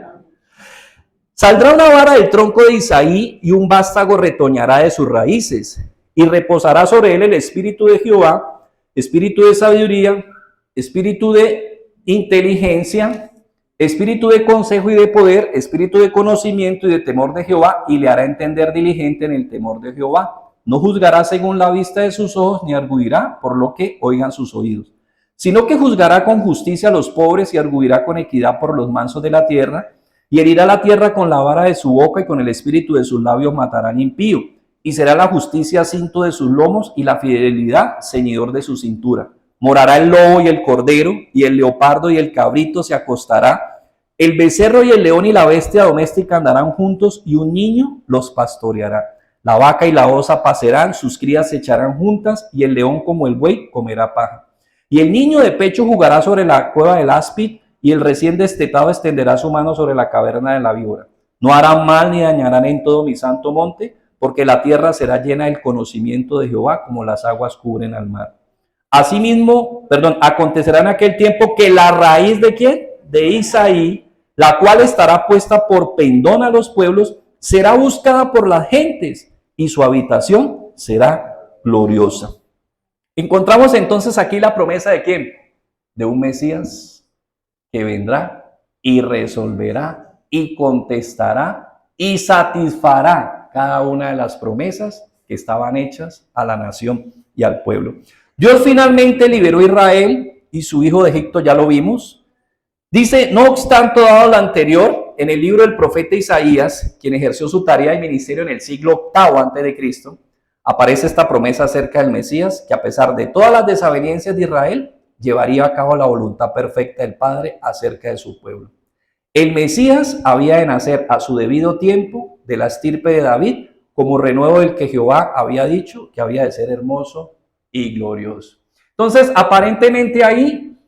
Saldrá una vara del tronco de Isaí y un vástago retoñará de sus raíces y reposará sobre él el espíritu de Jehová, espíritu de sabiduría, espíritu de inteligencia, espíritu de consejo y de poder, espíritu de conocimiento y de temor de Jehová, y le hará entender diligente en el temor de Jehová. No juzgará según la vista de sus ojos, ni arguirá por lo que oigan sus oídos, sino que juzgará con justicia a los pobres y arguirá con equidad por los mansos de la tierra, y herirá la tierra con la vara de su boca, y con el espíritu de sus labios matará al impío, y será la justicia cinto de sus lomos y la fidelidad ceñidor de su cintura. Morará el lobo y el cordero, y el leopardo y el cabrito se acostará. El becerro y el león y la bestia doméstica andarán juntos, y un niño los pastoreará. La vaca y la osa pasarán, sus crías se echarán juntas, y el león como el buey comerá paja. Y el niño de pecho jugará sobre la cueva del áspid, y el recién destetado extenderá su mano sobre la caverna de la víbora. No harán mal ni dañarán en todo mi santo monte, porque la tierra será llena del conocimiento de Jehová, como las aguas cubren al mar. Asimismo, acontecerá en aquel tiempo que la raíz de ¿quién? De Isaí, la cual estará puesta por pendón a los pueblos, será buscada por las gentes y su habitación será gloriosa. Encontramos entonces aquí la promesa de ¿quién? De un Mesías que vendrá y resolverá y contestará y satisfará cada una de las promesas que estaban hechas a la nación y al pueblo. Dios finalmente liberó a Israel y su hijo de Egipto, ya lo vimos. Dice, no obstante, dado lo anterior, en el libro del profeta Isaías, quien ejerció su tarea y ministerio en el siglo VIII a.C., aparece esta promesa acerca del Mesías, que a pesar de todas las desavenencias de Israel, llevaría a cabo la voluntad perfecta del Padre acerca de su pueblo. El Mesías había de nacer a su debido tiempo de la estirpe de David, como renuevo del que Jehová había dicho que había de ser hermoso y glorioso. Entonces, aparentemente ahí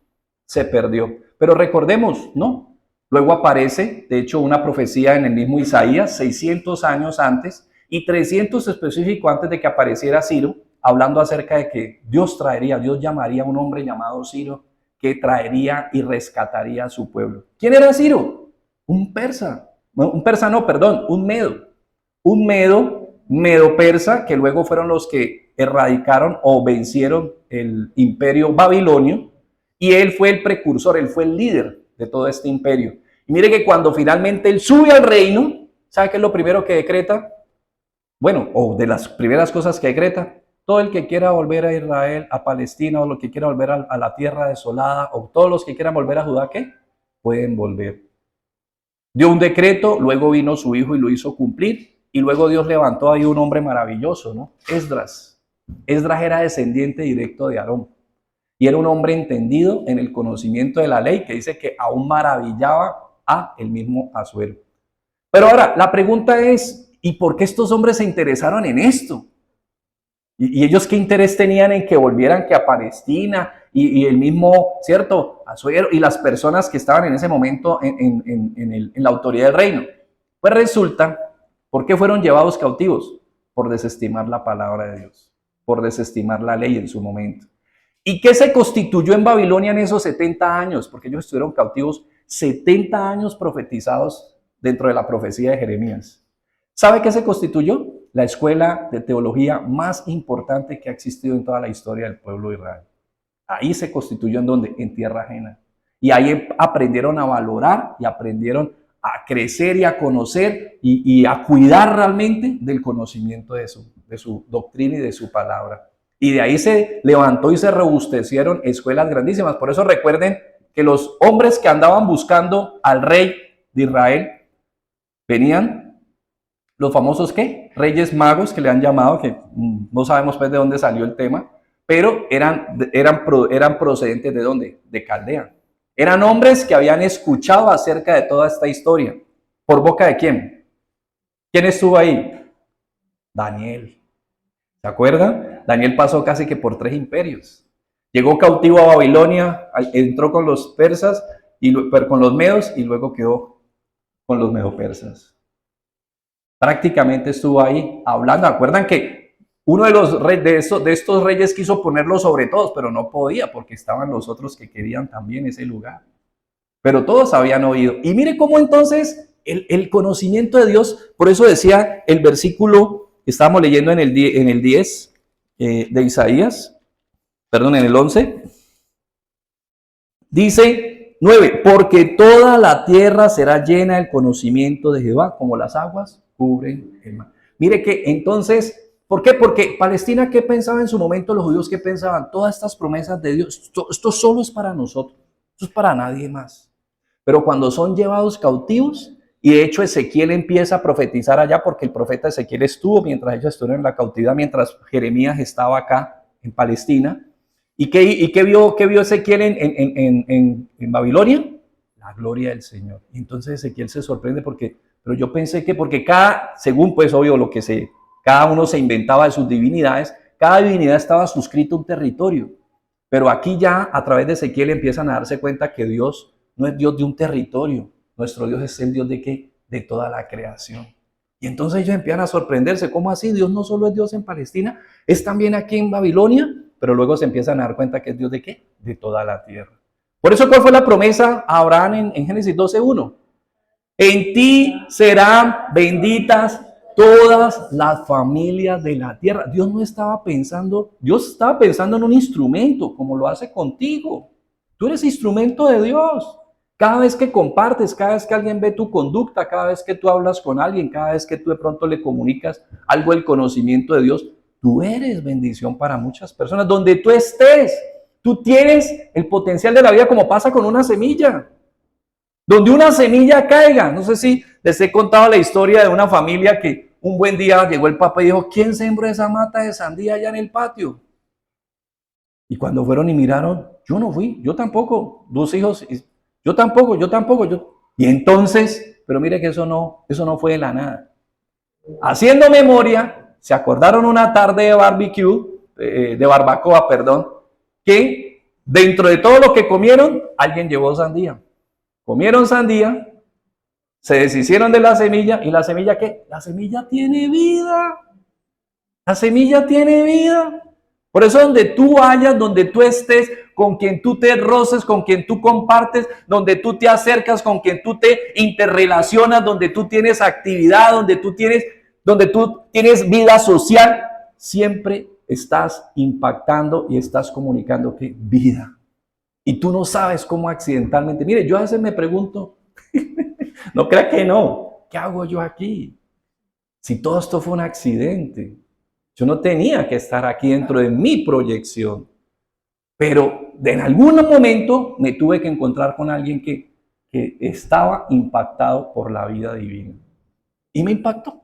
se perdió. Pero recordemos, ¿no? Luego aparece, de hecho, una profecía en el mismo Isaías, 600 años antes, y 300 específico antes de que apareciera Ciro, hablando acerca de que Dios llamaría a un hombre llamado Ciro, que traería y rescataría a su pueblo. ¿Quién era Ciro? Un persa. Un persa no, perdón, un medo. Un medo persa, que luego fueron los que erradicaron o vencieron el imperio babilonio, y él fue el precursor, él fue el líder de todo este imperio. Y mire que cuando finalmente él sube al reino, ¿sabe qué es lo primero que decreta? Bueno, o de las primeras cosas que decreta, todo el que quiera volver a Israel, a Palestina, o lo que quiera volver a la tierra desolada, o todos los que quieran volver a Judá, ¿qué? Pueden volver. Dio un decreto, luego vino su hijo y lo hizo cumplir, y luego Dios levantó ahí un hombre maravilloso, ¿no? Esdras. Esdras era descendiente directo de Aarón, y era un hombre entendido en el conocimiento de la ley, que dice que aún maravillaba a el mismo Asuero. Pero ahora, la pregunta es, ¿y por qué estos hombres se interesaron en esto? ¿Y ellos qué interés tenían en que volvieran que a Palestina y el mismo, cierto, Asuero y las personas que estaban en ese momento en la autoridad del reino? Pues resulta, ¿por qué fueron llevados cautivos? Por desestimar la palabra de Dios, por desestimar la ley en su momento. ¿Y qué se constituyó en Babilonia en esos 70 años? Porque ellos estuvieron cautivos 70 años profetizados dentro de la profecía de Jeremías. ¿Sabe qué se constituyó? La escuela de teología más importante que ha existido en toda la historia del pueblo de Israel. Ahí se constituyó, ¿en dónde? En tierra ajena. Y ahí aprendieron a valorar y aprendieron a crecer y a conocer y a cuidar realmente del conocimiento de su doctrina y de su palabra. Y de ahí se levantó y se robustecieron escuelas grandísimas. Por eso recuerden que los hombres que andaban buscando al rey de Israel venían los famosos, ¿qué? Reyes magos, que le han llamado, que no sabemos pues de dónde salió el tema, pero eran procedentes ¿de dónde? De Caldea. Eran hombres que habían escuchado acerca de toda esta historia. ¿Por boca de quién? ¿Quién estuvo ahí? Daniel. ¿Se acuerdan? Daniel pasó casi que por 3 imperios. Llegó cautivo a Babilonia, entró con los persas, con los medos, y luego quedó con los medo-persas. Prácticamente estuvo ahí hablando. ¿Acuerdan que uno de los de estos reyes quiso ponerlo sobre todos, pero no podía porque estaban los otros que querían también ese lugar? Pero todos habían oído. Y mire cómo entonces el conocimiento de Dios, por eso decía el versículo que estábamos leyendo en el 10 de Isaías, perdón, en el 11, dice 9, porque toda la tierra será llena del conocimiento de Jehová, como las aguas cubren el mar. Mire que entonces, ¿por qué? Porque Palestina, ¿qué pensaba en su momento los judíos? ¿Qué pensaban? Todas estas promesas de Dios, esto solo es para nosotros, esto es para nadie más. Pero cuando son llevados cautivos, y de hecho Ezequiel empieza a profetizar allá, porque el profeta Ezequiel estuvo mientras ellos estuvieron en la cautividad, mientras Jeremías estaba acá en Palestina. ¿Y qué vio Ezequiel en Babilonia? La gloria del Señor. Y entonces Ezequiel se sorprende pero yo pensé que porque según pues obvio cada uno se inventaba de sus divinidades, cada divinidad estaba suscrito a un territorio. Pero aquí ya a través de Ezequiel empiezan a darse cuenta que Dios no es Dios de un territorio. Nuestro Dios es el Dios ¿de qué? De toda la creación. Y entonces ellos empiezan a sorprenderse. ¿Cómo así? Dios no solo es Dios en Palestina, es también aquí en Babilonia. Pero luego se empiezan a dar cuenta que es Dios ¿de qué? De toda la tierra. Por eso, ¿cuál fue la promesa a Abraham en Génesis 12:1? En ti serán benditas todas las familias de la tierra. Dios estaba pensando en un instrumento, como lo hace contigo. Tú eres instrumento de Dios. Cada vez que compartes, cada vez que alguien ve tu conducta, cada vez que tú hablas con alguien, cada vez que tú de pronto le comunicas algo del conocimiento de Dios, tú eres bendición para muchas personas. Donde tú estés, tú tienes el potencial de la vida, como pasa con una semilla. Donde una semilla caiga. No sé si les he contado la historia de una familia que un buen día llegó el papá y dijo, ¿quién sembró esa mata de sandía allá en el patio? Y cuando fueron y miraron, yo no fui, yo tampoco, 2 hijos, yo tampoco. Y entonces, pero mire que eso no fue de la nada. Haciendo memoria, se acordaron una tarde de barbecue, de barbacoa, perdón, que dentro de todo lo que comieron, alguien llevó sandía. Comieron sandía, se deshicieron de la semilla, ¿y la semilla qué? La semilla tiene vida. La semilla tiene vida. Por eso donde tú vayas, donde tú estés, con quien tú te roces, con quien tú compartes, donde tú te acercas, con quien tú te interrelacionas, donde tú tienes actividad, donde tú tienes vida social, siempre estás impactando y estás comunicando que vida. Y tú no sabes cómo accidentalmente. Mire, yo a veces me pregunto, no crea que no, ¿qué hago yo aquí? Si todo esto fue un accidente. Yo no tenía que estar aquí dentro de mi proyección, pero en algún momento me tuve que encontrar con alguien que estaba impactado por la vida divina. Y me impactó,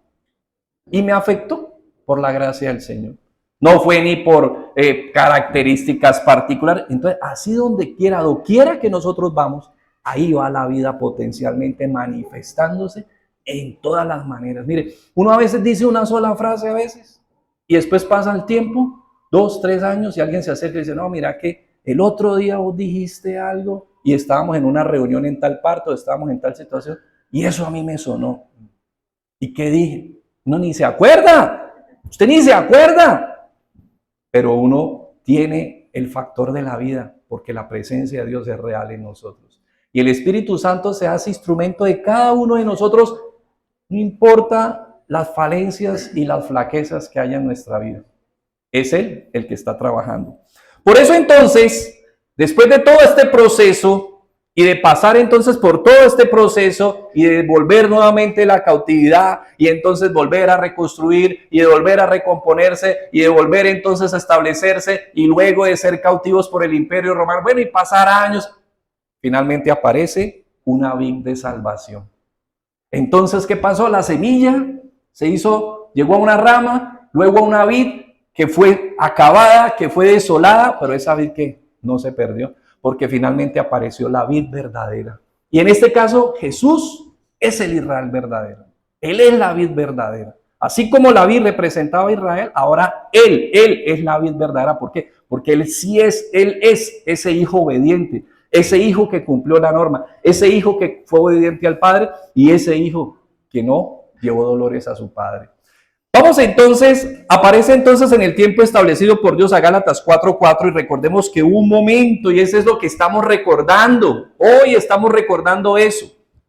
y me afectó por la gracia del Señor. No fue ni por características particulares. Entonces, así doquiera que nosotros vamos, ahí va la vida potencialmente manifestándose en todas las maneras. Mire, uno a veces dice una sola frase a veces, y después pasa el tiempo, 2, 3 años, y alguien se acerca y dice, no, mira que el otro día vos dijiste algo, y estábamos en una reunión en tal parte, o estábamos en tal situación, y eso a mí me sonó. ¿Y qué dije? No, ni se acuerda. Usted ni se acuerda. Pero uno tiene el factor de la vida, porque la presencia de Dios es real en nosotros. Y el Espíritu Santo se hace instrumento de cada uno de nosotros, no importa las falencias y las flaquezas que haya en nuestra vida. Es Él el que está trabajando. Por eso entonces, después de todo este proceso y de pasar entonces por todo este proceso y de volver nuevamente la cautividad y entonces volver a reconstruir y de volver a recomponerse y de volver entonces a establecerse y luego de ser cautivos por el Imperio Romano, bueno, y pasar años, finalmente aparece una vid de salvación. Entonces, ¿qué pasó? La semilla llegó a una rama, luego a una vid que fue acabada, que fue desolada, pero esa vid que no se perdió, porque finalmente apareció la vid verdadera. Y en este caso, Jesús es el Israel verdadero. Él es la vid verdadera. Así como la vid representaba a Israel, ahora Él es la vid verdadera. ¿Por qué? Porque Él es ese hijo obediente, ese hijo que cumplió la norma, ese hijo que fue obediente al Padre y ese hijo que no llevó dolores a su Padre. Vamos entonces, aparece entonces en el tiempo establecido por Dios a Gálatas 4:4 y recordemos que hubo un momento y ese es lo que estamos recordando. Hoy estamos recordando eso.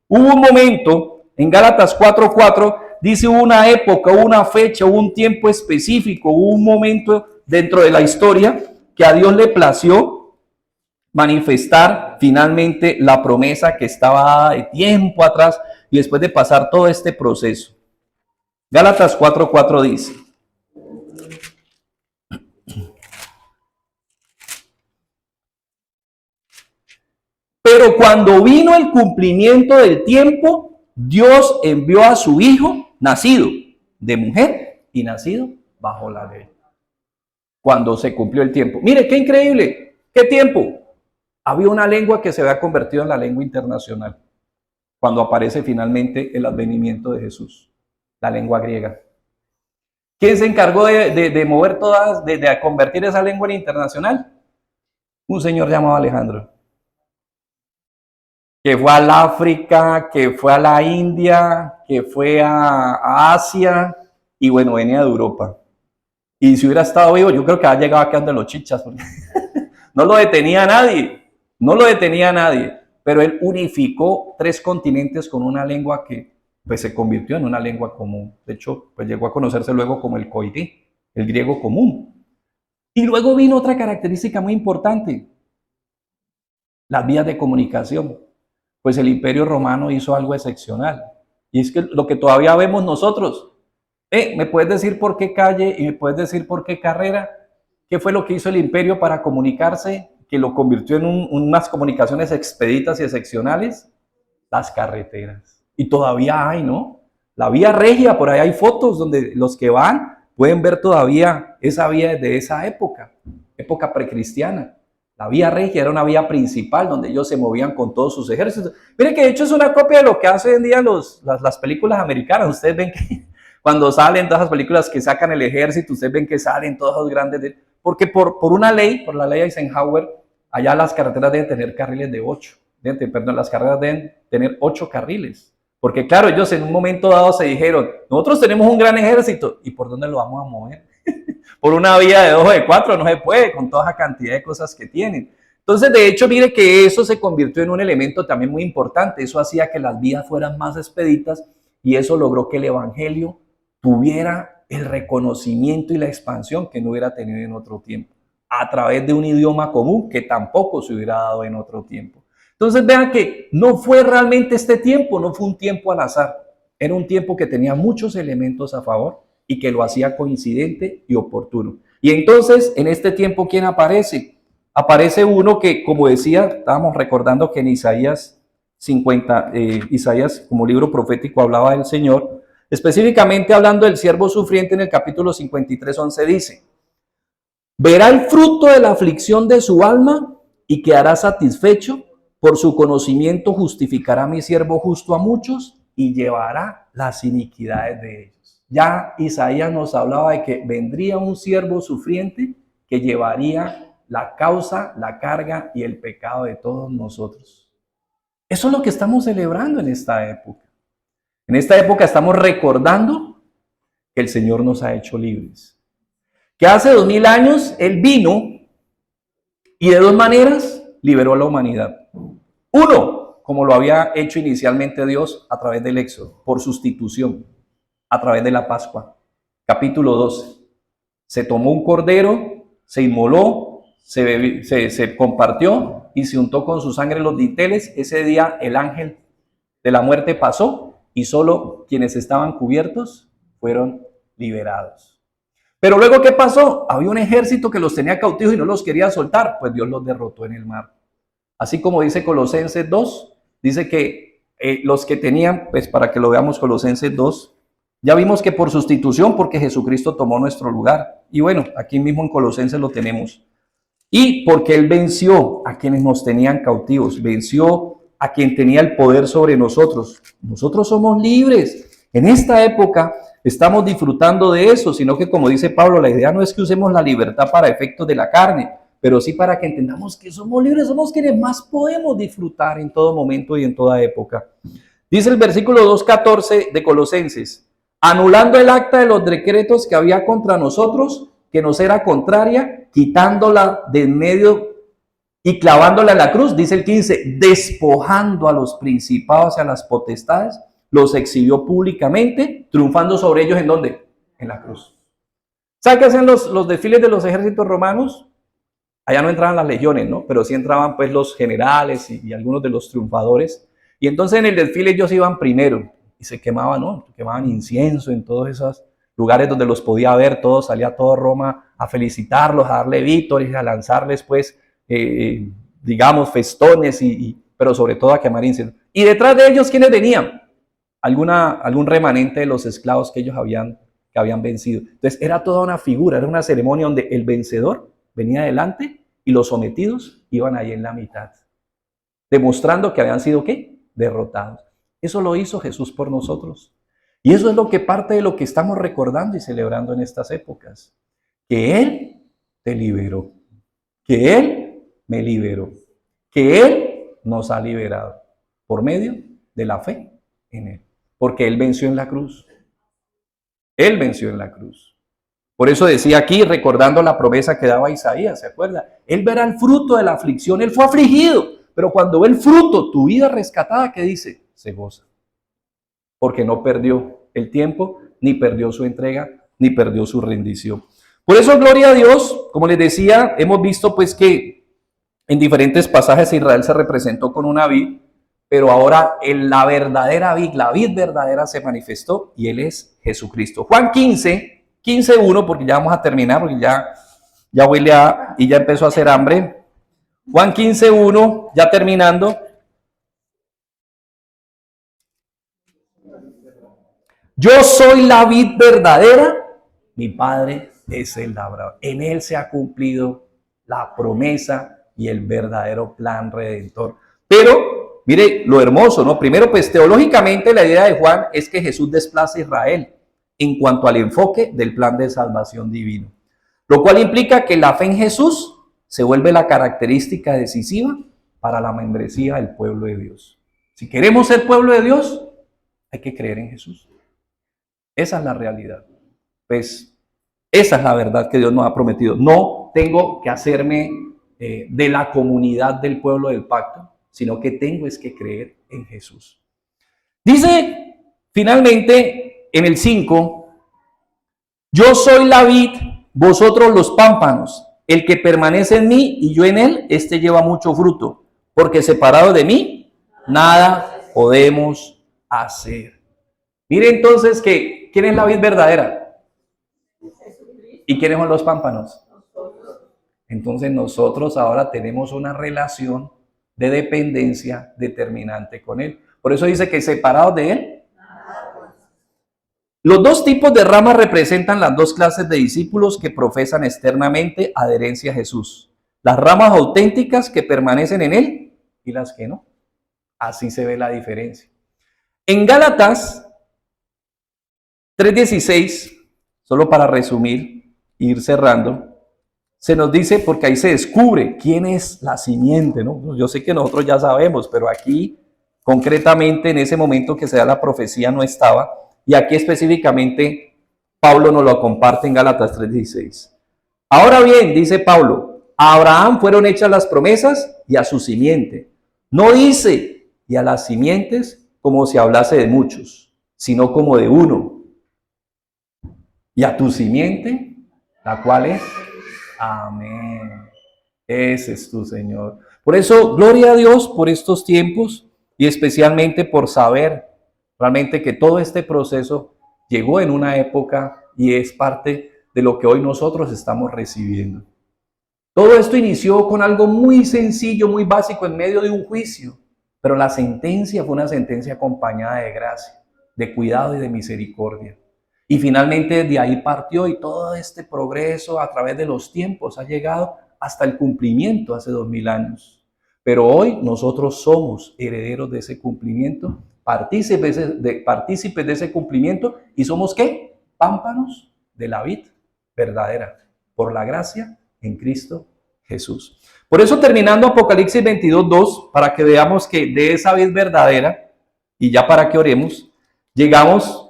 Hubo un momento en Gálatas 4:4, dice hubo una época, hubo una fecha, hubo un tiempo específico, hubo un momento dentro de la historia que a Dios le plació manifestar finalmente la promesa que estaba dada de tiempo atrás y después de pasar todo este proceso. Gálatas 4:4 dice: pero cuando vino el cumplimiento del tiempo, Dios envió a su Hijo, nacido de mujer y nacido bajo la ley. Cuando se cumplió el tiempo. Mire, qué increíble. ¿Qué tiempo? Había una lengua que se había convertido en la lengua internacional. Cuando aparece finalmente el advenimiento de Jesús. La lengua griega. ¿Quién se encargó de mover todas, de convertir esa lengua en internacional? Un señor llamado Alejandro. Que fue al África, que fue a la India, que fue a Asia y bueno, venía de Europa. Y si hubiera estado vivo, yo creo que ha llegado aquí donde los chichas. No lo detenía nadie, no lo detenía nadie. Pero él unificó 3 continentes con una lengua que pues se convirtió en una lengua común. De hecho, pues llegó a conocerse luego como el koiné, el griego común. Y luego vino otra característica muy importante, las vías de comunicación. Pues el Imperio Romano hizo algo excepcional. Y es que lo que todavía vemos nosotros, ¿me puedes decir por qué calle y me puedes decir por qué carrera? ¿Qué fue lo que hizo el Imperio para comunicarse, que lo convirtió en unas comunicaciones expeditas y excepcionales? Las carreteras. Y todavía hay, ¿no? La vía regia, por ahí hay fotos donde los que van pueden ver todavía esa vía de esa época precristiana. La vía regia era una vía principal donde ellos se movían con todos sus ejércitos. Mire que de hecho es una copia de lo que hacen hoy en día las películas americanas. Ustedes ven que cuando salen todas las películas que sacan el ejército, ustedes ven que salen todos los grandes... Porque por una ley, por la ley Eisenhower, Allá las carreteras deben tener carriles de 8. Perdón, las carreras deben tener 8 carriles. Porque claro, ellos en un momento dado se dijeron, nosotros tenemos un gran ejército, ¿y por dónde lo vamos a mover? Por una vía de 2 o de 4 no se puede, con toda esa cantidad de cosas que tienen. Entonces, de hecho, mire que eso se convirtió en un elemento también muy importante. Eso hacía que las vías fueran más expeditas y eso logró que el evangelio tuviera el reconocimiento y la expansión que no hubiera tenido en otro tiempo, a través de un idioma común que tampoco se hubiera dado en otro tiempo. Entonces vean que no fue realmente este tiempo, no fue un tiempo al azar, era un tiempo que tenía muchos elementos a favor y que lo hacía coincidente y oportuno. Y entonces en este tiempo, ¿quién aparece? Aparece uno que, como decía, estábamos recordando que en Isaías 50, Isaías como libro profético hablaba del Señor, específicamente hablando del siervo sufriente en el capítulo 53:11 dice, verá el fruto de la aflicción de su alma y quedará satisfecho. Por su conocimiento justificará mi siervo justo a muchos y llevará las iniquidades de ellos. Ya Isaías nos hablaba de que vendría un siervo sufriente que llevaría la causa, la carga y el pecado de todos nosotros. Eso es lo que estamos celebrando en esta época. En esta época estamos recordando que el Señor nos ha hecho libres. Que hace 2000 años Él vino y de 2 maneras liberó a la humanidad. Uno, como lo había hecho inicialmente Dios a través del Éxodo, por sustitución, a través de la Pascua. Capítulo 12. Se tomó un cordero, se inmoló, se compartió y se untó con su sangre los dinteles. Ese día el ángel de la muerte pasó y solo quienes estaban cubiertos fueron liberados. Pero luego, ¿qué pasó? Había un ejército que los tenía cautivos y no los quería soltar, pues Dios los derrotó en el mar. Así como dice Colosenses 2, dice que los que tenían, pues para que lo veamos, Colosenses 2, ya vimos que por sustitución, porque Jesucristo tomó nuestro lugar. Y bueno, aquí mismo en Colosenses lo tenemos. Y porque Él venció a quienes nos tenían cautivos, venció a quien tenía el poder sobre nosotros. Nosotros somos libres. En esta época estamos disfrutando de eso, sino que como dice Pablo, la idea no es que usemos la libertad para efectos de la carne, pero sí para que entendamos que somos libres, somos quienes más podemos disfrutar en todo momento y en toda época. Dice el versículo 2:14 de Colosenses, anulando el acta de los decretos que había contra nosotros, que nos era contraria, quitándola de en medio y clavándola en la cruz, dice el 15, despojando a los principados y a las potestades, los exhibió públicamente, triunfando sobre ellos, ¿en dónde? En la cruz. ¿Saben qué hacen los desfiles de los ejércitos romanos? Allá no entraban las legiones, ¿no? Pero sí entraban pues los generales y algunos de los triunfadores. Y entonces en el desfile ellos iban primero y se quemaban, ¿no? Quemaban incienso en todos esos lugares donde los podía ver, todos, salía todo Roma a felicitarlos, a darle vítores, a lanzarles pues, digamos, festones, pero sobre todo a quemar incienso. Y detrás de ellos, ¿quiénes venían? Algún remanente de los esclavos que ellos que habían vencido. Entonces era toda una figura, era una ceremonia donde el vencedor venía adelante y los sometidos iban ahí en la mitad, demostrando que habían sido, ¿qué? Derrotados. Eso lo hizo Jesús por nosotros. Y eso es lo que parte de lo que estamos recordando y celebrando en estas épocas. Que Él te liberó. Que Él me liberó. Que Él nos ha liberado por medio de la fe en Él. Porque Él venció en la cruz. Él venció en la cruz. Por eso decía aquí, recordando la promesa que daba Isaías, ¿se acuerda? Él verá el fruto de la aflicción, Él fue afligido, pero cuando ve el fruto, tu vida rescatada, ¿qué dice? Se goza. Porque no perdió el tiempo, ni perdió su entrega, ni perdió su rendición. Por eso, gloria a Dios, como les decía, hemos visto pues que en diferentes pasajes Israel se representó con una vid, pero ahora la verdadera vid, la vid verdadera se manifestó y Él es Jesucristo. Juan 15:1, porque ya vamos a terminar, porque ya huele y ya empezó a hacer hambre. Juan 15:1, ya terminando. Yo soy la vid verdadera, mi Padre es el labrador. En Él se ha cumplido la promesa y el verdadero plan redentor. Pero, mire lo hermoso, ¿no? Primero, pues teológicamente la idea de Juan es que Jesús desplaza a Israel en cuanto al enfoque del plan de salvación divino. Lo cual implica que la fe en Jesús se vuelve la característica decisiva para la membresía del pueblo de Dios. Si queremos ser pueblo de Dios, hay que creer en Jesús. Esa es la realidad. Pues esa es la verdad que Dios nos ha prometido. No tengo que hacerme de la comunidad del pueblo del pacto, sino que tengo es que creer en Jesús. Dice finalmente en el 5, yo soy la vid, vosotros los pámpanos. El que permanece en mí y yo en él, este lleva mucho fruto, porque separado de mí, nada podemos hacer. Mire entonces que, ¿quién es la vid verdadera? ¿Y quiénes son los pámpanos? Entonces nosotros ahora tenemos una relación de dependencia determinante con él. Por eso dice que separados de él. Los dos tipos de ramas representan las dos clases de discípulos que profesan externamente adherencia a Jesús. Las ramas auténticas que permanecen en él y las que no. Así se ve la diferencia. En Gálatas 3:16, solo para resumir e ir cerrando, se nos dice, porque ahí se descubre quién es la simiente, ¿no? Yo sé que nosotros ya sabemos, pero aquí concretamente en ese momento que se da la profecía no estaba, y aquí específicamente Pablo nos lo comparte en Gálatas 3:16. Ahora bien, dice Pablo, a Abraham fueron hechas las promesas y a su simiente. No dice, y a las simientes, como si hablase de muchos, sino como de uno. Y a tu simiente, la cual es... Amén. Ese es tu Señor. Por eso, gloria a Dios por estos tiempos y especialmente por saber realmente que todo este proceso llegó en una época y es parte de lo que hoy nosotros estamos recibiendo. Todo esto inició con algo muy sencillo, muy básico, en medio de un juicio, pero la sentencia fue una sentencia acompañada de gracia, de cuidado y de misericordia. Y finalmente de ahí partió y todo este progreso a través de los tiempos ha llegado hasta el cumplimiento hace 2000 años. Pero hoy nosotros somos herederos de ese cumplimiento, partícipes de ese cumplimiento y somos ¿qué? Pámpanos de la vid verdadera, por la gracia en Cristo Jesús. Por eso terminando Apocalipsis 22:2, para que veamos que de esa vid verdadera, y ya para que oremos, llegamos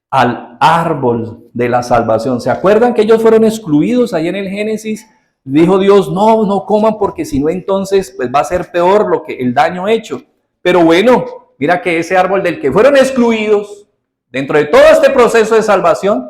al árbol de la salvación. ¿Se acuerdan que ellos fueron excluidos ahí en el Génesis? Dijo Dios, no coman porque si no entonces pues va a ser peor lo que el daño hecho. Pero bueno, mira que ese árbol del que fueron excluidos, dentro de todo este proceso de salvación,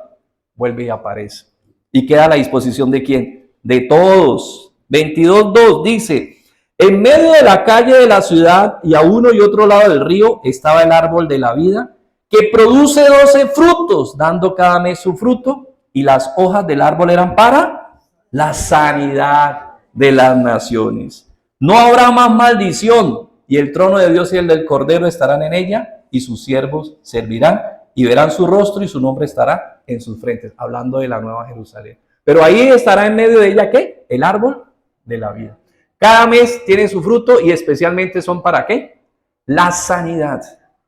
vuelve y aparece. ¿Y queda a la disposición de quién? De todos. 22:2 dice, en medio de la calle de la ciudad y a uno y otro lado del río estaba el árbol de la vida, que produce 12 frutos, dando cada mes su fruto, y las hojas del árbol eran para la sanidad de las naciones. No habrá más maldición, y el trono de Dios y el del Cordero estarán en ella, y sus siervos servirán, y verán su rostro, y su nombre estará en sus frentes, hablando de la Nueva Jerusalén. Pero ahí estará en medio de ella, ¿qué? El árbol de la vida. Cada mes tiene su fruto, y especialmente son ¿para qué? La sanidad.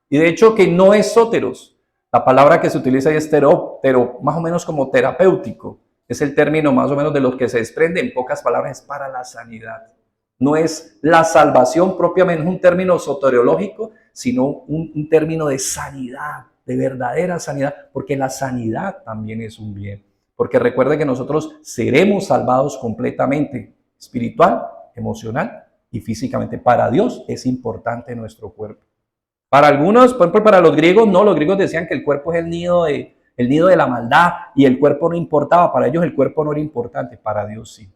Y de hecho que no es sóteros. La palabra que se utiliza ahí es más o menos como terapéutico. Es el término más o menos de lo que se desprende, en pocas palabras, es para la sanidad. No es la salvación propiamente, un término soteriológico, sino un término de sanidad, de verdadera sanidad, porque la sanidad también es un bien. Porque recuerde que nosotros seremos salvados completamente, espiritual, emocional y físicamente. Para Dios es importante nuestro cuerpo. Para algunos, por ejemplo, para los griegos, no, los griegos decían que el cuerpo es el nido de la maldad y el cuerpo no importaba. Para ellos el cuerpo no era importante, para Dios sí.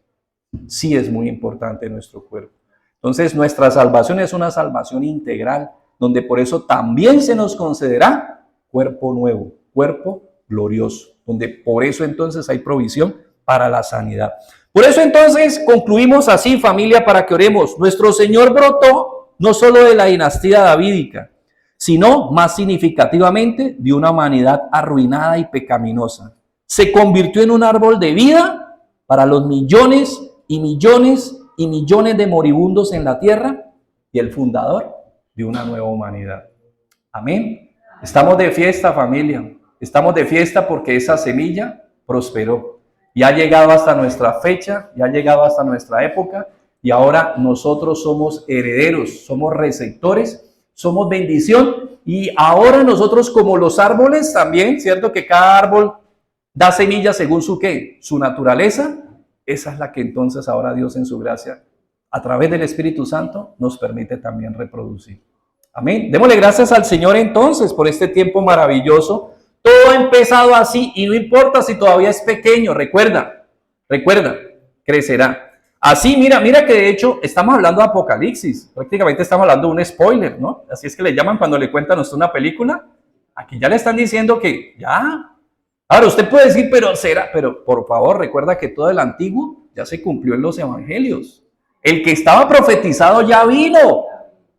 Sí es muy importante nuestro cuerpo. Entonces nuestra salvación es una salvación integral, donde por eso también se nos concederá cuerpo nuevo, cuerpo glorioso, donde por eso entonces hay provisión para la sanidad. Por eso entonces concluimos así, familia, para que oremos. Nuestro Señor brotó no solo de la dinastía davídica, sino más significativamente de una humanidad arruinada y pecaminosa. Se convirtió en un árbol de vida para los millones y millones y millones de moribundos en la tierra y el fundador de una nueva humanidad. Amén. Estamos de fiesta, familia. Estamos de fiesta porque esa semilla prosperó. y ha llegado hasta nuestra fecha, y ha llegado hasta nuestra época, y ahora nosotros somos herederos, somos receptores, somos bendición, y ahora nosotros como los árboles también, ¿cierto? Que cada árbol da semillas según su ¿qué? Su naturaleza. Esa es la que entonces ahora Dios en su gracia, a través del Espíritu Santo, nos permite también reproducir. Amén. Démosle gracias al Señor entonces por este tiempo maravilloso. Todo ha empezado así y no importa si todavía es pequeño, recuerda, crecerá. Así, mira que de hecho estamos hablando de Apocalipsis, prácticamente estamos hablando de un spoiler, ¿no? Así es que le llaman cuando le cuentan a usted una película. Aquí ya le están diciendo que ya. Ahora usted puede decir, pero por favor recuerda que todo el antiguo ya se cumplió en los evangelios. El que estaba profetizado ya vino.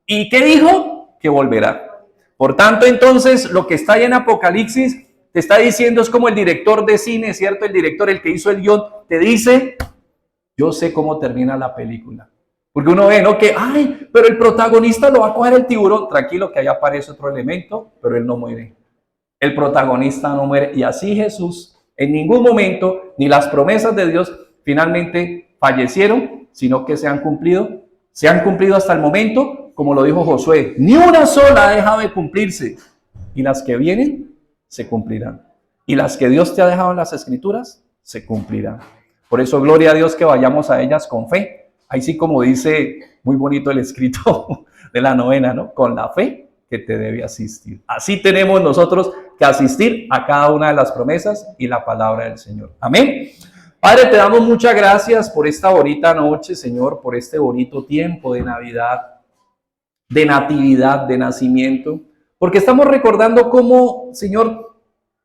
¿Y qué dijo? Que volverá. Por tanto, entonces, lo que está ahí en Apocalipsis te está diciendo, es como el director de cine, ¿cierto? El director, el que hizo el guión, te dice, yo sé cómo termina la película. Porque uno ve, ¿no? Que, pero el protagonista lo va a coger el tiburón. Tranquilo, que ahí aparece otro elemento, pero él no muere. El protagonista no muere. Y así Jesús, en ningún momento, ni las promesas de Dios finalmente fallecieron, sino que se han cumplido hasta el momento, como lo dijo Josué, ni una sola ha dejado de cumplirse, y las que vienen se cumplirán, y las que Dios te ha dejado en las Escrituras se cumplirán. Por eso, gloria a Dios que vayamos a ellas con fe. Ahí sí, como dice muy bonito el escrito de la novena, ¿no? Con la fe que te debe asistir. Así tenemos nosotros que asistir a cada una de las promesas y la palabra del Señor. Amén. Padre, te damos muchas gracias por esta bonita noche, Señor, por este bonito tiempo de Navidad, de natividad, de nacimiento, porque estamos recordando cómo, Señor,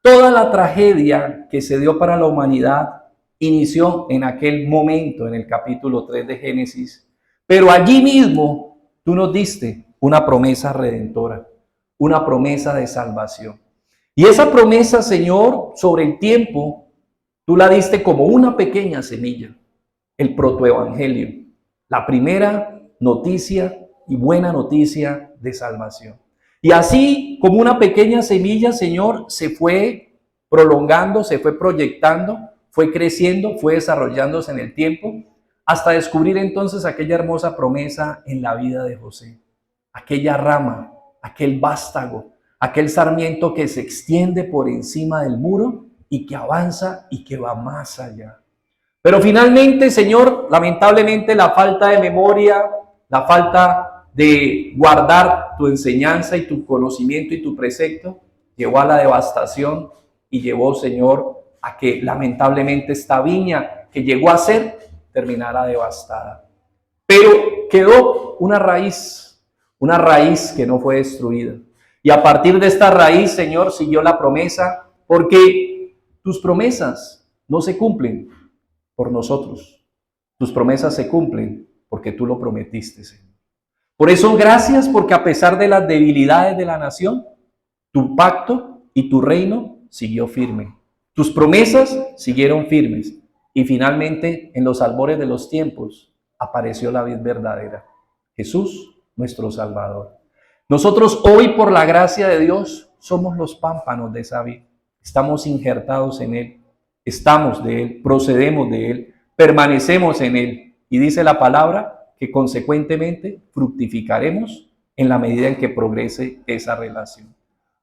toda la tragedia que se dio para la humanidad inició en aquel momento, en el capítulo 3 de Génesis, pero allí mismo tú nos diste una promesa redentora, una promesa de salvación. Y esa promesa, Señor, sobre el tiempo, tú la diste como una pequeña semilla, el protoevangelio, la primera noticia y buena noticia de salvación. Y así como una pequeña semilla, Señor, se fue prolongando, se fue proyectando, fue creciendo, fue desarrollándose en el tiempo, hasta descubrir entonces aquella hermosa promesa en la vida de José. Aquella rama, aquel vástago, aquel sarmiento que se extiende por encima del muro y que avanza y que va más allá. Pero finalmente, Señor, lamentablemente la falta de memoria, la falta de guardar tu enseñanza y tu conocimiento y tu precepto, llevó a la devastación y llevó, Señor, a que lamentablemente esta viña que llegó a ser terminara devastada. Pero quedó una raíz que no fue destruida. Y a partir de esta raíz, Señor, siguió la promesa, porque tus promesas no se cumplen por nosotros. Tus promesas se cumplen porque tú lo prometiste, Señor. Por eso, gracias, porque a pesar de las debilidades de la nación, tu pacto y tu reino siguió firme. Tus promesas siguieron firmes. Y finalmente, en los albores de los tiempos, apareció la vid verdadera. Jesús, nuestro Salvador. Nosotros hoy, por la gracia de Dios, somos los pámpanos de esa vid. Estamos injertados en Él. Estamos de Él, procedemos de Él, permanecemos en Él. Y dice la palabra que consecuentemente fructificaremos en la medida en que progrese esa relación.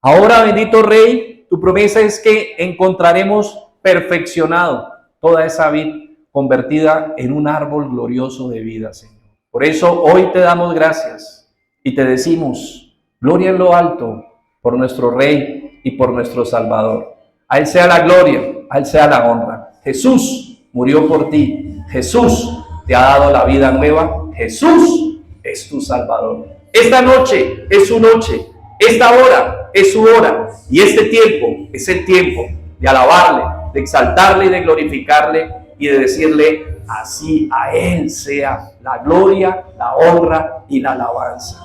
Ahora, bendito Rey, tu promesa es que encontraremos perfeccionado toda esa vid convertida en un árbol glorioso de vida, Señor. Por eso hoy te damos gracias y te decimos, gloria en lo alto por nuestro Rey y por nuestro Salvador. A Él sea la gloria, a Él sea la honra. Jesús murió por ti. Jesús te ha dado la vida nueva. Jesús es tu Salvador. Esta noche es su noche. Esta hora es su hora. Y este tiempo es el tiempo de alabarle, de exaltarle y de glorificarle y de decirle, así a Él sea la gloria, la honra y la alabanza.